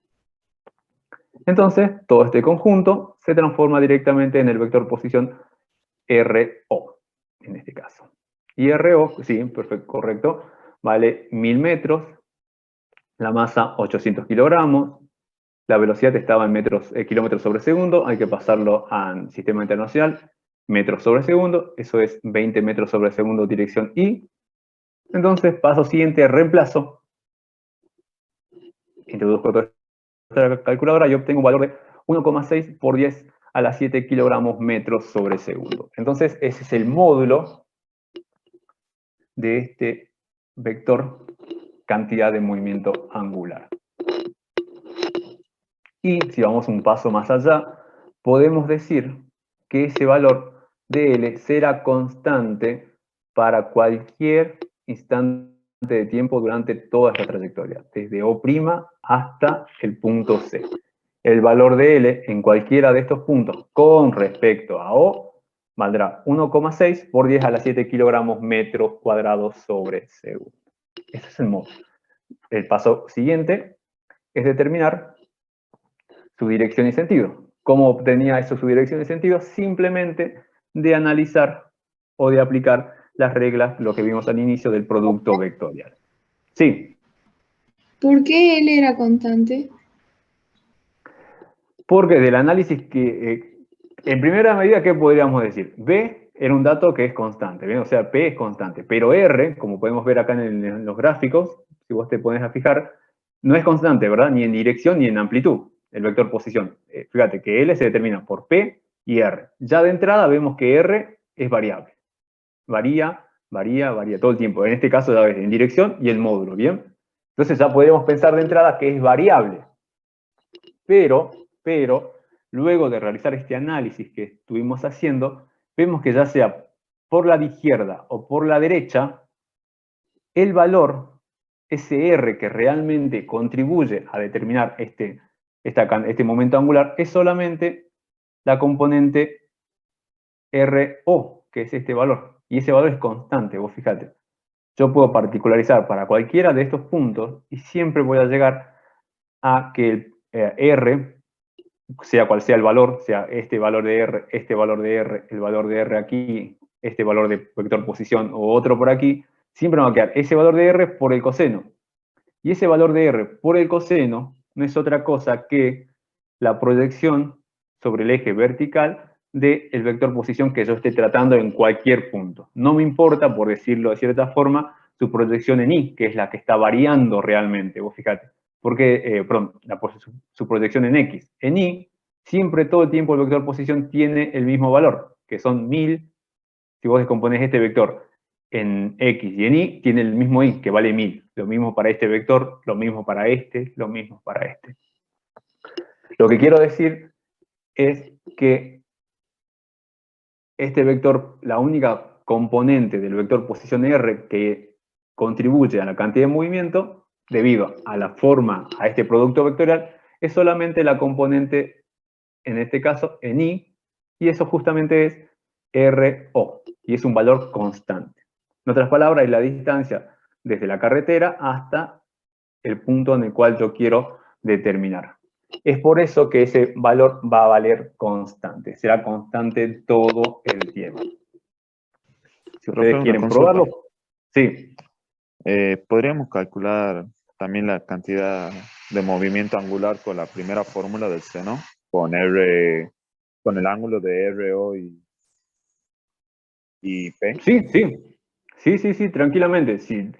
Entonces, todo este conjunto se transforma directamente en el vector posición RO, en este caso. Y RO, sí, perfecto, correcto, vale 1000 metros, la masa 800 kilogramos, la velocidad estaba en kilómetros sobre segundo, hay que pasarlo al sistema internacional, metros sobre segundo, eso es 20 metros sobre segundo dirección Y. Entonces, paso siguiente, reemplazo, introduzco toda esta calculadora y obtengo un valor de 1,6 por 10 a la 7 kilogramos metros sobre segundo. Entonces, ese es el módulo de este vector cantidad de movimiento angular. Y si vamos un paso más allá, podemos decir que ese valor de L será constante para cualquier instante de tiempo durante toda esta trayectoria, desde O' hasta el punto C. El valor de L en cualquiera de estos puntos con respecto a O valdrá 1,6 por 10 a la 7 kilogramos metros cuadrados sobre segundo. Ese es el módulo. El paso siguiente es determinar su dirección y sentido. ¿Cómo obtenía eso su dirección y sentido? Simplemente de analizar o de aplicar las reglas, lo que vimos al inicio del producto vectorial. Sí. ¿Por qué L era constante? Porque del análisis que, en primera medida, ¿qué podríamos decir? B era un dato que es constante, ¿bien? O sea, P es constante, pero R, como podemos ver acá en los gráficos, si vos te pones a fijar, no es constante, ¿verdad? Ni en dirección ni en amplitud, el vector posición. Fíjate que L se determina por P y R. Ya de entrada vemos que R es variable. Varía todo el tiempo. En este caso, ya ves, en dirección y el módulo, ¿bien? Entonces ya podemos pensar de entrada que es variable. Pero, luego de realizar este análisis que estuvimos haciendo, vemos que ya sea por la izquierda o por la derecha, el valor, ese R que realmente contribuye a determinar este momento angular, es solamente la componente RO, que es este valor. Y ese valor es constante, vos fíjate. Yo puedo particularizar para cualquiera de estos puntos y siempre voy a llegar a que el R, sea cual sea el valor, sea este valor de R, este valor de R, el valor de R aquí, este valor de vector posición o otro por aquí, siempre me va a quedar ese valor de R por el coseno. Y ese valor de R por el coseno no es otra cosa que la proyección sobre el eje vertical del vector posición que yo esté tratando en cualquier punto. No me importa, por decirlo de cierta forma, su proyección en Y, que es la que está variando realmente, vos fíjate. Porque, su proyección en X. En Y, siempre todo el tiempo el vector posición tiene el mismo valor, que son 1000. Si vos descomponés este vector en X y en Y, tiene el mismo Y, que vale 1000. Lo mismo para este vector, lo mismo para este, lo mismo para este. Lo que quiero decir es que este vector, la única componente del vector posición R que contribuye a la cantidad de movimiento, debido a la forma, a este producto vectorial, es solamente la componente, en este caso, en Y, y eso justamente es RO, y es un valor constante. En otras palabras, es la distancia desde la carretera hasta el punto en el cual yo quiero determinar. Es por eso que ese valor va a valer constante, será constante todo el tiempo. Si ustedes quieren probarlo, sí. ¿Podríamos calcular también la cantidad de movimiento angular con la primera fórmula del seno? Con el ángulo de RO y P. Sí, tranquilamente. Sí,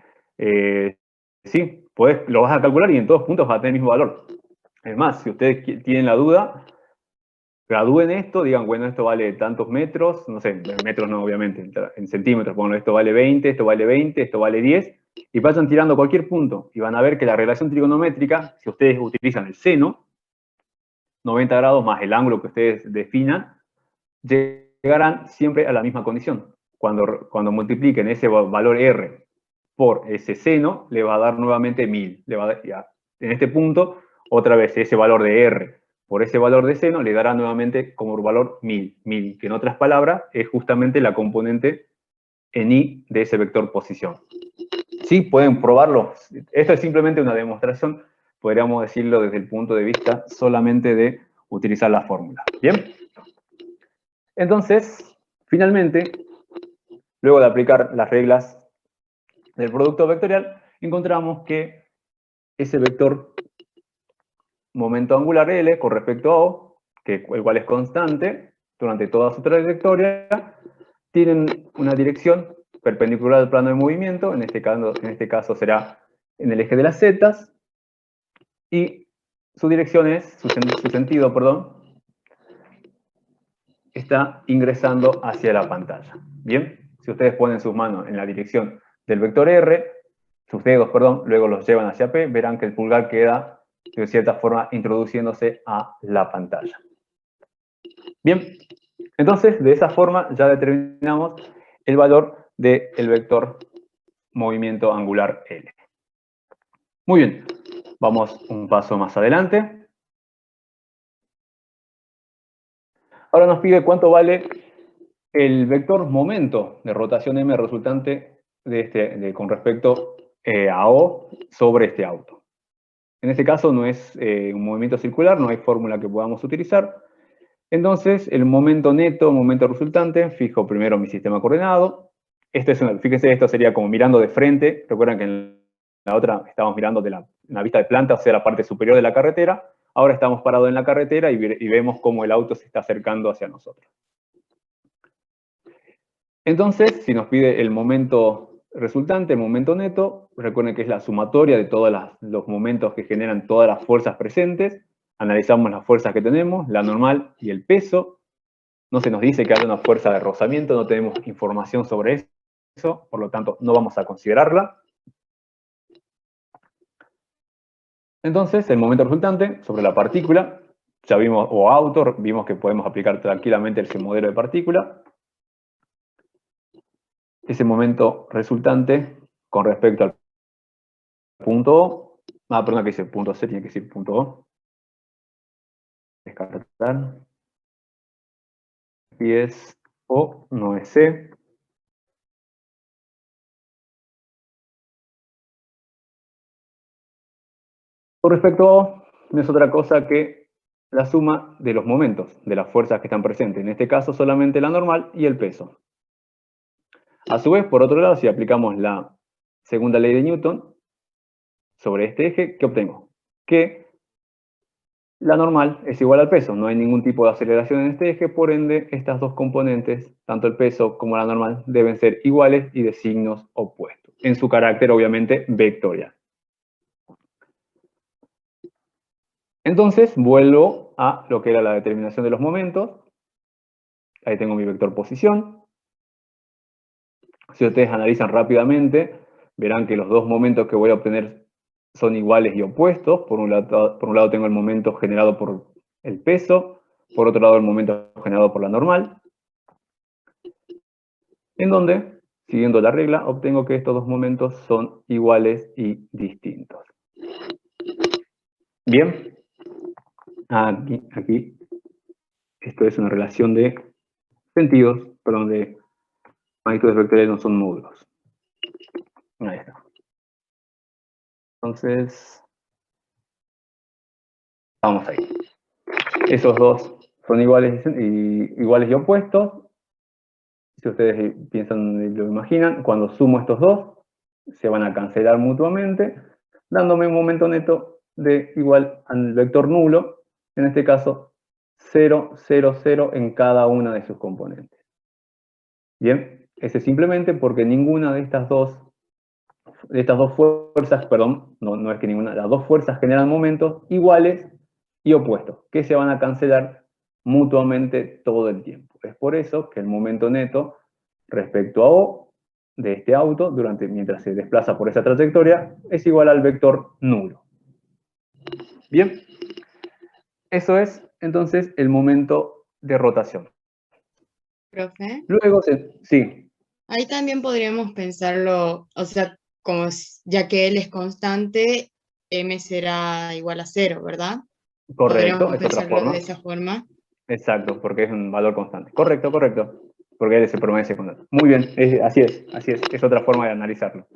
lo vas a calcular y en todos puntos va a tener el mismo valor. Es más, si ustedes tienen la duda, gradúen esto, digan, bueno, esto vale tantos metros, no sé, en metros no, obviamente, en centímetros, bueno, esto vale 20, esto vale 20, esto vale 10, y vayan tirando cualquier punto, y van a ver que la relación trigonométrica, si ustedes utilizan el seno, 90 grados más el ángulo que ustedes definan, llegarán siempre a la misma condición. cuando multipliquen ese valor R por ese seno, le va a dar nuevamente 1000. Le va a dar, ya, en este punto, otra vez ese valor de R por ese valor de seno le dará nuevamente como valor 1000. 1000, que en otras palabras es justamente la componente en I de ese vector posición. Sí, pueden probarlo. Esto es simplemente una demostración, podríamos decirlo desde el punto de vista solamente de utilizar la fórmula. ¿Bien? Entonces, finalmente, luego de aplicar las reglas del producto vectorial, encontramos que ese vector momento angular L con respecto a O, el cual es constante durante toda su trayectoria, tienen una dirección perpendicular al plano de movimiento, en este caso será en el eje de las zetas, y su dirección es, su sentido, perdón, está ingresando hacia la pantalla. Bien, si ustedes ponen sus manos en la dirección del vector R, sus dedos, perdón, luego los llevan hacia P, verán que el pulgar queda de cierta forma introduciéndose a la pantalla. Bien, entonces de esa forma ya determinamos el valor del vector movimiento angular L. Muy bien, vamos un paso más adelante. Ahora nos pide cuánto vale el vector momento de rotación M resultante con respecto a O sobre este auto. En este caso no es un movimiento circular, no hay fórmula que podamos utilizar. Entonces, el momento neto, momento resultante, fijo primero mi sistema coordenado. Fíjense, esto sería como mirando de frente. Recuerdan que en la otra estábamos mirando de la vista de planta, o sea, la parte superior de la carretera. Ahora estamos parados en la carretera y vemos cómo el auto se está acercando hacia nosotros. Entonces, si nos pide el momento resultante, el momento neto, recuerden que es la sumatoria de todos los momentos que generan todas las fuerzas presentes. Analizamos las fuerzas que tenemos, la normal y el peso. No se nos dice que haya una fuerza de rozamiento, no tenemos información sobre eso, por lo tanto no vamos a considerarla. Entonces, el momento resultante sobre la partícula, ya vimos, o auto, vimos que podemos aplicar tranquilamente el modelo de partícula. Ese momento resultante con respecto al punto O, perdón, que dice punto C, tiene que decir punto O. Descartar. Y es O, no es C. Con respecto a O, no es otra cosa que la suma de los momentos, de las fuerzas que están presentes. En este caso solamente la normal y el peso. A su vez, por otro lado, si aplicamos la segunda ley de Newton sobre este eje, ¿qué obtengo? Que la normal es igual al peso, no hay ningún tipo de aceleración en este eje, por ende, estas dos componentes, tanto el peso como la normal, deben ser iguales y de signos opuestos, en su carácter, obviamente, vectorial. Entonces, vuelvo a lo que era la determinación de los momentos. Ahí tengo mi vector posición. Si ustedes analizan rápidamente, verán que los dos momentos que voy a obtener son iguales y opuestos. Por un lado tengo el momento generado por el peso, por otro lado el momento generado por la normal. En donde, siguiendo la regla, obtengo que estos dos momentos son iguales y distintos. Bien. Aquí, esto es una relación de sentidos, perdón, de magnitudes vectoriales, no son módulos. Ahí está. Entonces, vamos ahí. Esos dos son iguales y opuestos. Si ustedes piensan y lo imaginan, cuando sumo estos dos, se van a cancelar mutuamente, dándome un momento neto de igual al vector nulo, en este caso 0, 0, 0 en cada una de sus componentes. Bien, ese simplemente porque ninguna de estas dos fuerzas, perdón, no es que ninguna, las dos fuerzas generan momentos iguales y opuestos, que se van a cancelar mutuamente todo el tiempo. Es por eso que el momento neto respecto a O de este auto, mientras se desplaza por esa trayectoria, es igual al vector nulo. Bien, eso es entonces el momento de rotación. Profe, Luego, sí. Ahí también podríamos pensarlo, o sea, como ya que L es constante, M será igual a 0, ¿verdad? Correcto, Podríamos es otra pensarlo forma. de esa forma. Exacto, porque es un valor constante. Correcto, correcto. Porque L se permanece constante. Muy bien, así es, así es. Es otra forma de analizarlo.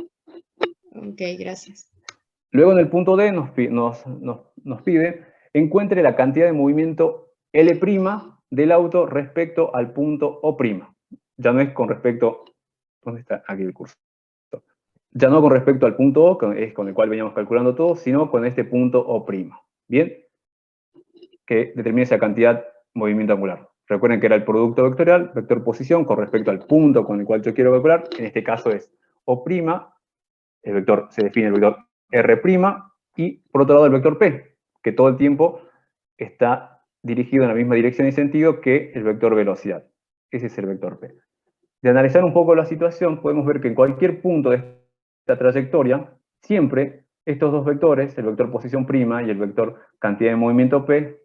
Ok, gracias. Luego en el punto D nos pide, encuentre la cantidad de movimiento L' del auto respecto al punto O'. Ya no es con respecto, ¿dónde está? Aquí el curso. Ya no con respecto al punto O, es con el cual veníamos calculando todo, sino con este punto O'. ¿Bien? Que determina esa cantidad de movimiento angular. Recuerden que era el producto vectorial, vector posición, con respecto al punto con el cual yo quiero calcular. En este caso es O', el vector, se define el vector R', y por otro lado el vector P, que todo el tiempo está dirigido en la misma dirección y sentido que el vector velocidad. Ese es el vector P. De analizar un poco la situación, podemos ver que en cualquier punto de esta trayectoria, siempre estos dos vectores, el vector posición prima y el vector cantidad de movimiento P,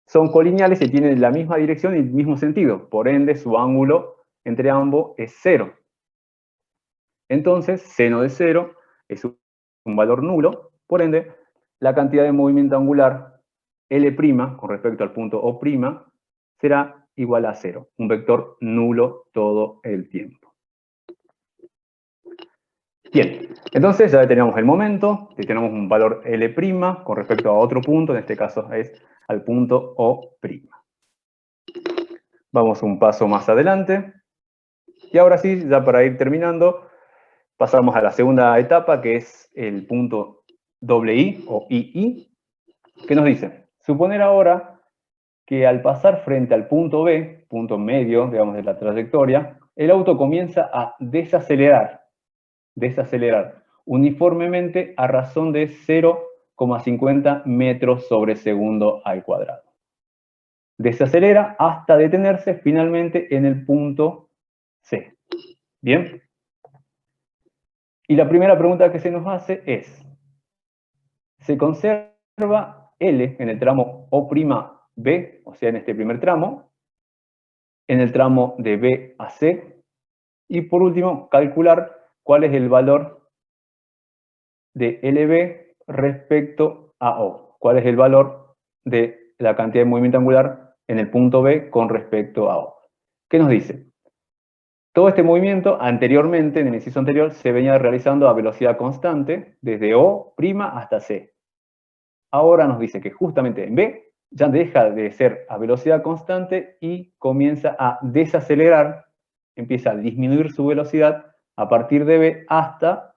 son colineales y tienen la misma dirección y el mismo sentido. Por ende, su ángulo entre ambos es 0. Entonces, seno de 0 es un valor nulo. Por ende, la cantidad de movimiento angular L' con respecto al punto O' será igual a 0. Un vector nulo todo el tiempo. Bien, entonces ya tenemos el momento, tenemos un valor L' con respecto a otro punto, en este caso es al punto O'. Vamos un paso más adelante. Y ahora sí, ya para ir terminando, pasamos a la segunda etapa, que es el punto I o II, que nos dice, suponer ahora que al pasar frente al punto B, punto medio, digamos, de la trayectoria, el auto comienza a desacelerar uniformemente a razón de 0,50 metros sobre segundo al cuadrado. Desacelera hasta detenerse finalmente en el punto C. ¿Bien? Y la primera pregunta que se nos hace es, ¿se conserva L en el tramo O'B, o sea, en este primer tramo, en el tramo de B a C? Y por último, calcular cuál es el valor de LB respecto a O. ¿Cuál es el valor de la cantidad de movimiento angular en el punto B con respecto a O? ¿Qué nos dice? Todo este movimiento anteriormente, en el inciso anterior, se venía realizando a velocidad constante desde O' hasta C. Ahora nos dice que justamente en B ya deja de ser a velocidad constante y comienza a desacelerar, empieza a disminuir su velocidad a partir de B hasta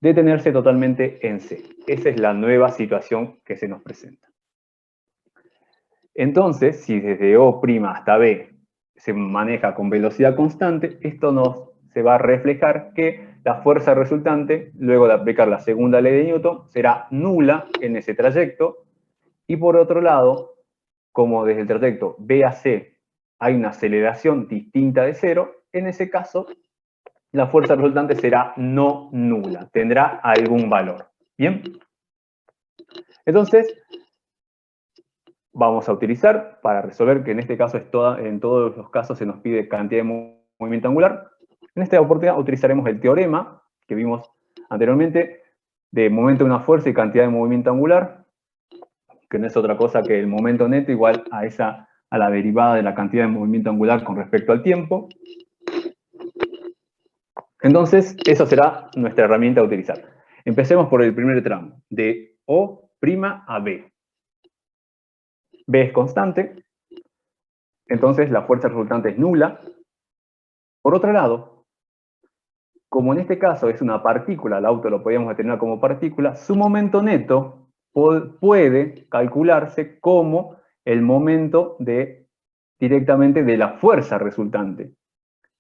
detenerse totalmente en C. Esa es la nueva situación que se nos presenta. Entonces, si desde O' hasta B se maneja con velocidad constante, esto nos se va a reflejar que la fuerza resultante, luego de aplicar la segunda ley de Newton, será nula en ese trayecto. Y por otro lado, como desde el trayecto B a C hay una aceleración distinta de 0, en ese caso, la fuerza resultante será no nula, tendrá algún valor. ¿Bien? Entonces, vamos a utilizar, para resolver, que en este caso en todos los casos se nos pide cantidad de movimiento angular, en esta oportunidad utilizaremos el teorema que vimos anteriormente de momento de una fuerza y cantidad de movimiento angular, que no es otra cosa que el momento neto igual a la derivada de la cantidad de movimiento angular con respecto al tiempo. Entonces, esa será nuestra herramienta a utilizar. Empecemos por el primer tramo, de O' a B. B es constante, entonces la fuerza resultante es nula. Por otro lado, como en este caso es una partícula, el auto lo podríamos determinar como partícula, su momento neto puede calcularse como el momento directamente de la fuerza resultante.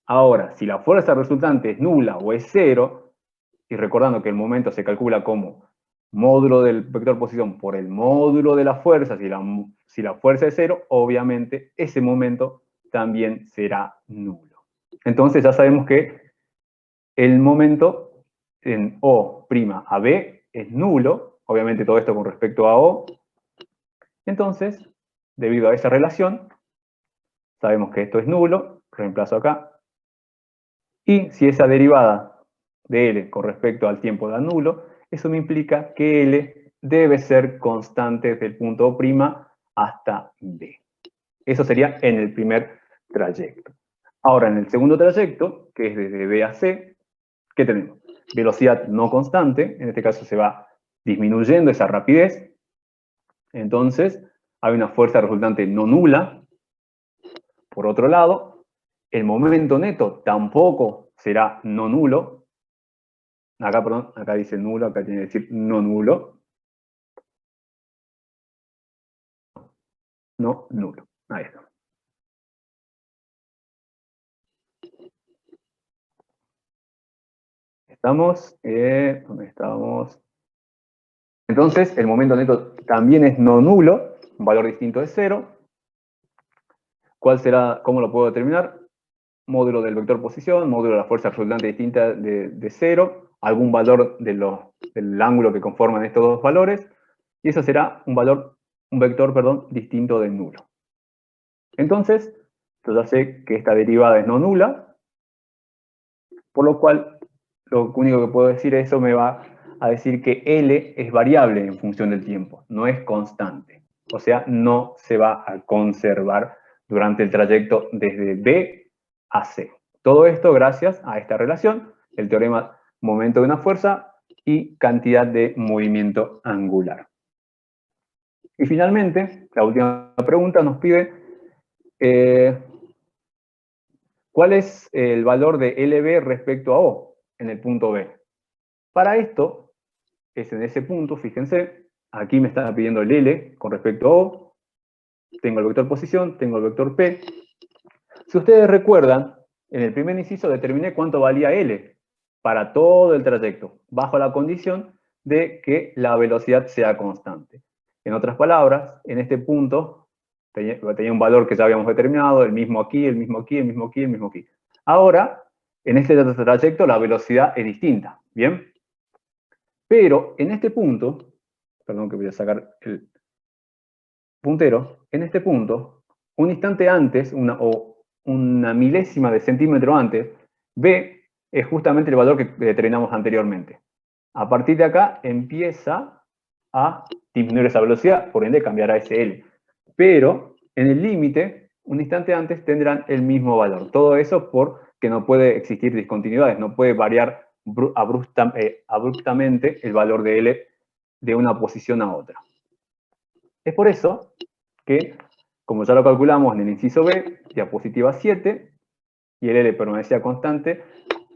Ahora, si la fuerza resultante es nula o es 0, y recordando que el momento se calcula como módulo del vector posición por el módulo de la fuerza, si la fuerza es 0, obviamente ese momento también será nulo. Entonces ya sabemos que el momento en O' a B es nulo, obviamente todo esto con respecto a O. Entonces, debido a esa relación, sabemos que esto es nulo, reemplazo acá, Y si esa derivada de L con respecto al tiempo da nulo, eso me implica que L debe ser constante desde el punto O' hasta B. Eso sería en el primer trayecto. Ahora, en el segundo trayecto, que es desde B a C, ¿qué tenemos? Velocidad no constante, en este caso se va disminuyendo esa rapidez. Entonces, hay una fuerza resultante no nula. Por otro lado, el momento neto tampoco será no nulo. Acá, perdón, acá dice nulo, acá tiene que decir no nulo. No nulo. Ahí está. ¿Dónde estamos? Entonces, el momento neto también es no nulo, un valor distinto de 0. ¿Cuál será, cómo lo puedo determinar? Módulo del vector posición, módulo de la fuerza resultante distinta de 0, algún valor del ángulo que conforman estos dos valores, y eso será un vector, distinto de nulo. Entonces, yo ya sé que esta derivada es no nula, por lo cual, lo único que puedo decir es eso me va a decir que L es variable en función del tiempo, no es constante. O sea, no se va a conservar durante el trayecto desde B a C. Todo esto gracias a esta relación, el teorema momento de una fuerza y cantidad de movimiento angular. Y finalmente, la última pregunta nos pide ¿cuál es el valor de LB respecto a O en el punto B? Para esto, es en ese punto, fíjense, aquí me está pidiendo el L con respecto a O, tengo el vector posición, tengo el vector P. Si ustedes recuerdan, en el primer inciso determiné cuánto valía L para todo el trayecto, bajo la condición de que la velocidad sea constante. En otras palabras, en este punto tenía un valor que ya habíamos determinado, el mismo aquí, el mismo aquí, el mismo aquí, el mismo aquí. Ahora, en este trayecto la velocidad es distinta, ¿bien? Pero en este punto, perdón que voy a sacar el puntero, en este punto, un instante antes, una milésima de centímetro antes, B es justamente el valor que determinamos anteriormente. A partir de acá empieza a disminuir esa velocidad, por ende cambiará ese L. Pero en el límite, un instante antes tendrán el mismo valor. Todo eso porque no puede existir discontinuidades, no puede variar abruptamente el valor de L de una posición a otra. Es por eso que, como ya lo calculamos en el inciso B, diapositiva 7, y el L permanecía constante,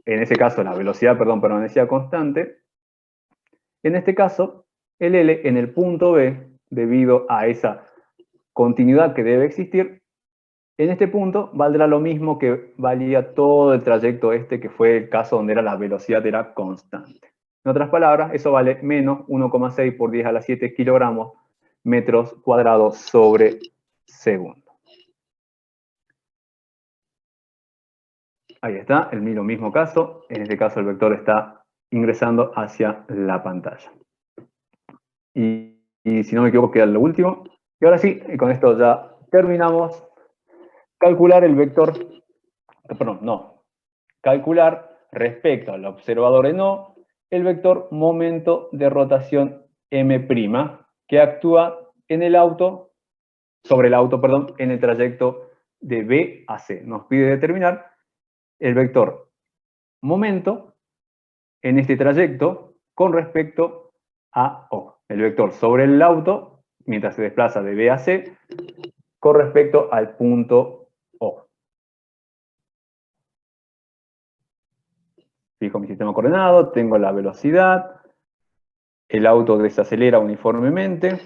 en ese caso la velocidad, permanecía constante, en este caso, el L en el punto B, debido a esa continuidad que debe existir, en este punto valdrá lo mismo que valía todo el trayecto que fue el caso donde la velocidad era constante. En otras palabras, eso vale menos 1,6 por 10 a la 7 kilogramos metros cuadrados sobre segundo. Ahí está, lo mismo caso. En este caso el vector está ingresando hacia la pantalla. Y si no me equivoco, queda lo último. Y ahora sí, con esto ya terminamos. Calcular el vector, calcular respecto al observador en O, el vector momento de rotación M', que actúa en el auto, en el trayecto de B a C. Nos pide determinar el vector momento en este trayecto con respecto a O. El vector sobre el auto, mientras se desplaza de B a C, con respecto al punto O. Fijo mi sistema coordenado, tengo la velocidad, el auto desacelera uniformemente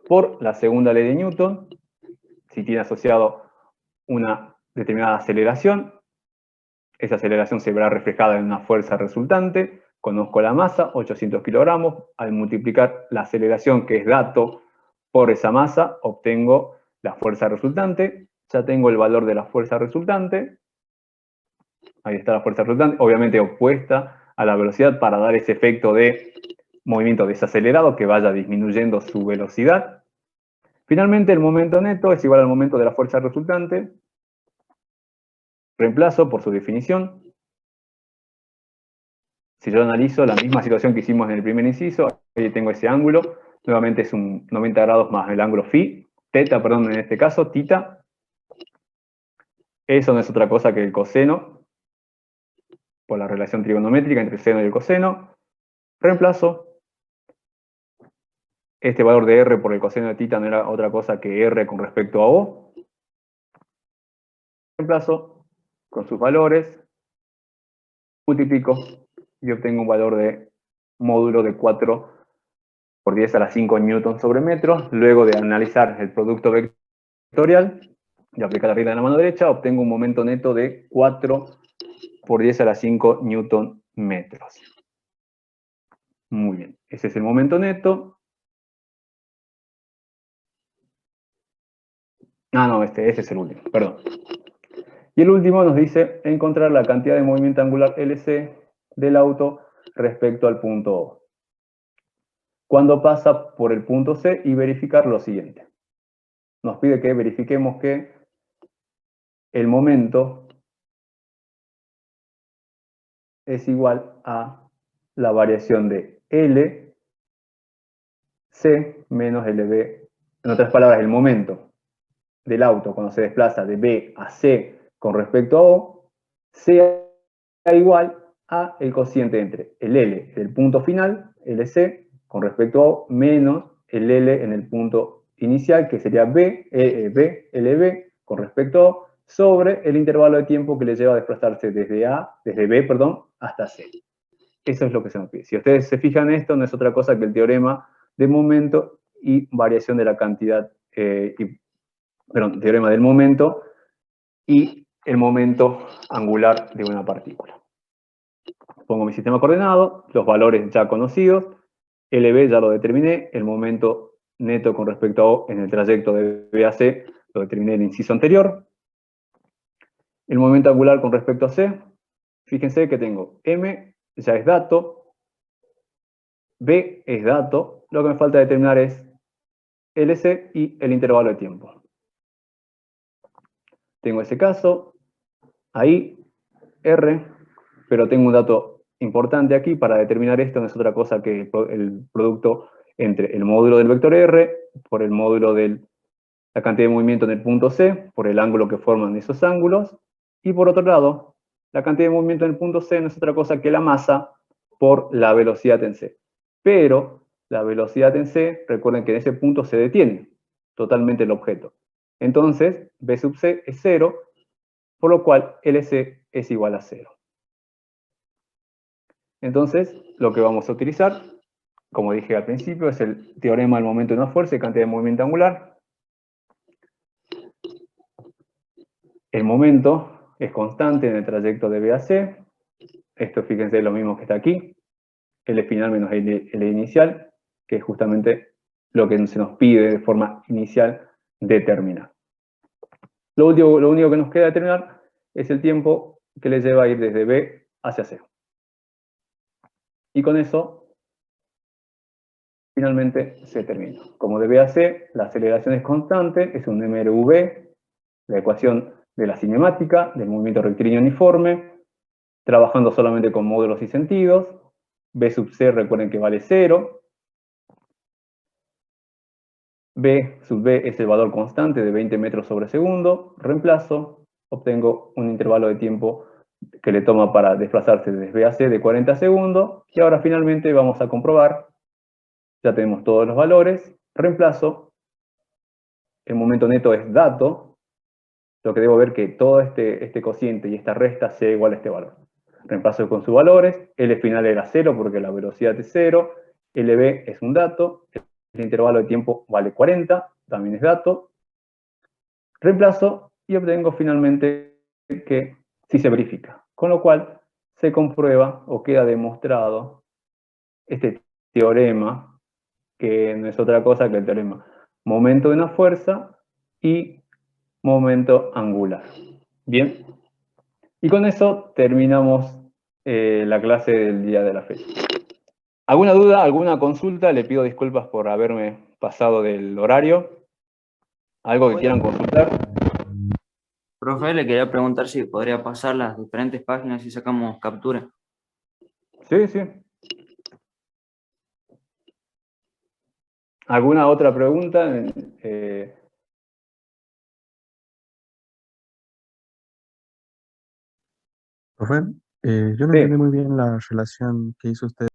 por la segunda ley de Newton, si tiene asociado una determinada aceleración, esa aceleración se verá reflejada en una fuerza resultante, conozco la masa, 800 kilogramos, al multiplicar la aceleración que es dato por esa masa, obtengo la fuerza resultante, ya tengo el valor de la fuerza resultante, ahí está la fuerza resultante, obviamente opuesta a la velocidad para dar ese efecto de movimiento desacelerado que vaya disminuyendo su velocidad. Finalmente el momento neto es igual al momento de la fuerza resultante, Reemplazo por su definición. Si yo analizo la misma situación que hicimos en el primer inciso, ahí tengo ese ángulo, nuevamente es un 90 grados más el ángulo θ, perdón, en este caso, θ. Eso no es otra cosa que el coseno, por la relación trigonométrica entre el seno y el coseno. Reemplazo. Este valor de R por el coseno de θ no era otra cosa que R con respecto a O. Reemplazo con sus valores, multiplico y obtengo un valor de módulo de 4 por 10 a la 5 newton sobre metro. Luego de analizar el producto vectorial y aplicar la regla de la mano derecha, obtengo un momento neto de 4 por 10 a la 5 newton metros. Muy bien, ese es el momento neto. Ah, no, ese es el último, perdón. Y el último nos dice encontrar la cantidad de movimiento angular LC del auto respecto al punto O, cuando pasa por el punto C, y verificar lo siguiente. Nos pide que verifiquemos que el momento es igual a la variación de LC menos LB. En otras palabras, el momento del auto cuando se desplaza de B a C con respecto a O sea igual a el cociente entre el L del punto final, LC, con respecto a O, menos el L en el punto inicial, que sería LB, con respecto a O, sobre el intervalo de tiempo que le lleva a desplazarse desde B, hasta C. Eso es lo que se nos pide. Si ustedes se fijan en esto, no es otra cosa que el teorema de momento y variación de la cantidad, teorema del momento y el momento angular de una partícula. Pongo mi sistema coordenado, los valores ya conocidos, LB ya lo determiné, el momento neto con respecto a O en el trayecto de B a C lo determiné en el inciso anterior. El momento angular con respecto a C, fíjense que tengo M, ya es dato, B es dato, lo que me falta determinar es LC y el intervalo de tiempo. Tengo ese caso, ahí, R, pero tengo un dato importante aquí. Para determinar esto no es otra cosa que el producto entre el módulo del vector R por el módulo de la cantidad de movimiento en el punto C, por el ángulo que forman esos ángulos, y por otro lado, la cantidad de movimiento en el punto C no es otra cosa que la masa por la velocidad en C. Pero la velocidad en C, recuerden que en ese punto se detiene totalmente el objeto. Entonces, B sub C es 0, por lo cual LC es igual a 0. Entonces, lo que vamos a utilizar, como dije al principio, es el teorema del momento de una fuerza y cantidad de movimiento angular. El momento es constante en el trayecto de B a C. Esto, fíjense, es lo mismo que está aquí. L final menos L inicial, que es justamente lo que se nos pide de forma inicial determinar. Lo único que nos queda determinar es el tiempo que le lleva a ir desde B hacia C. Y con eso, finalmente, se termina. Como de B a C, la aceleración es constante, es un mRV, la ecuación de la cinemática, del movimiento rectilíneo uniforme, trabajando solamente con módulos y sentidos. B sub C, recuerden que vale 0. B sub B es el valor constante de 20 metros sobre segundo. Reemplazo, obtengo un intervalo de tiempo que le toma para desplazarse desde B a C de 40 segundos. Y ahora finalmente vamos a comprobar, ya tenemos todos los valores. Reemplazo, el momento neto es dato, lo que debo ver que todo este cociente y esta resta sea igual a este valor. Reemplazo con sus valores, L final era 0 porque la velocidad es 0, LB es un dato, el intervalo de tiempo vale 40, también es dato. Reemplazo y obtengo finalmente que sí se verifica, con lo cual se comprueba o queda demostrado este teorema, que no es otra cosa que el teorema momento de una fuerza y momento angular. Bien, y con eso terminamos la clase del día de la fecha. ¿Alguna duda, alguna consulta? Le pido disculpas por haberme pasado del horario. ¿Algo que quieran consultar? Profe, le quería preguntar si podría pasar las diferentes páginas y sacamos captura. Sí, sí. ¿Alguna otra pregunta? Profe, yo no Sí. entendí muy bien la relación que hizo usted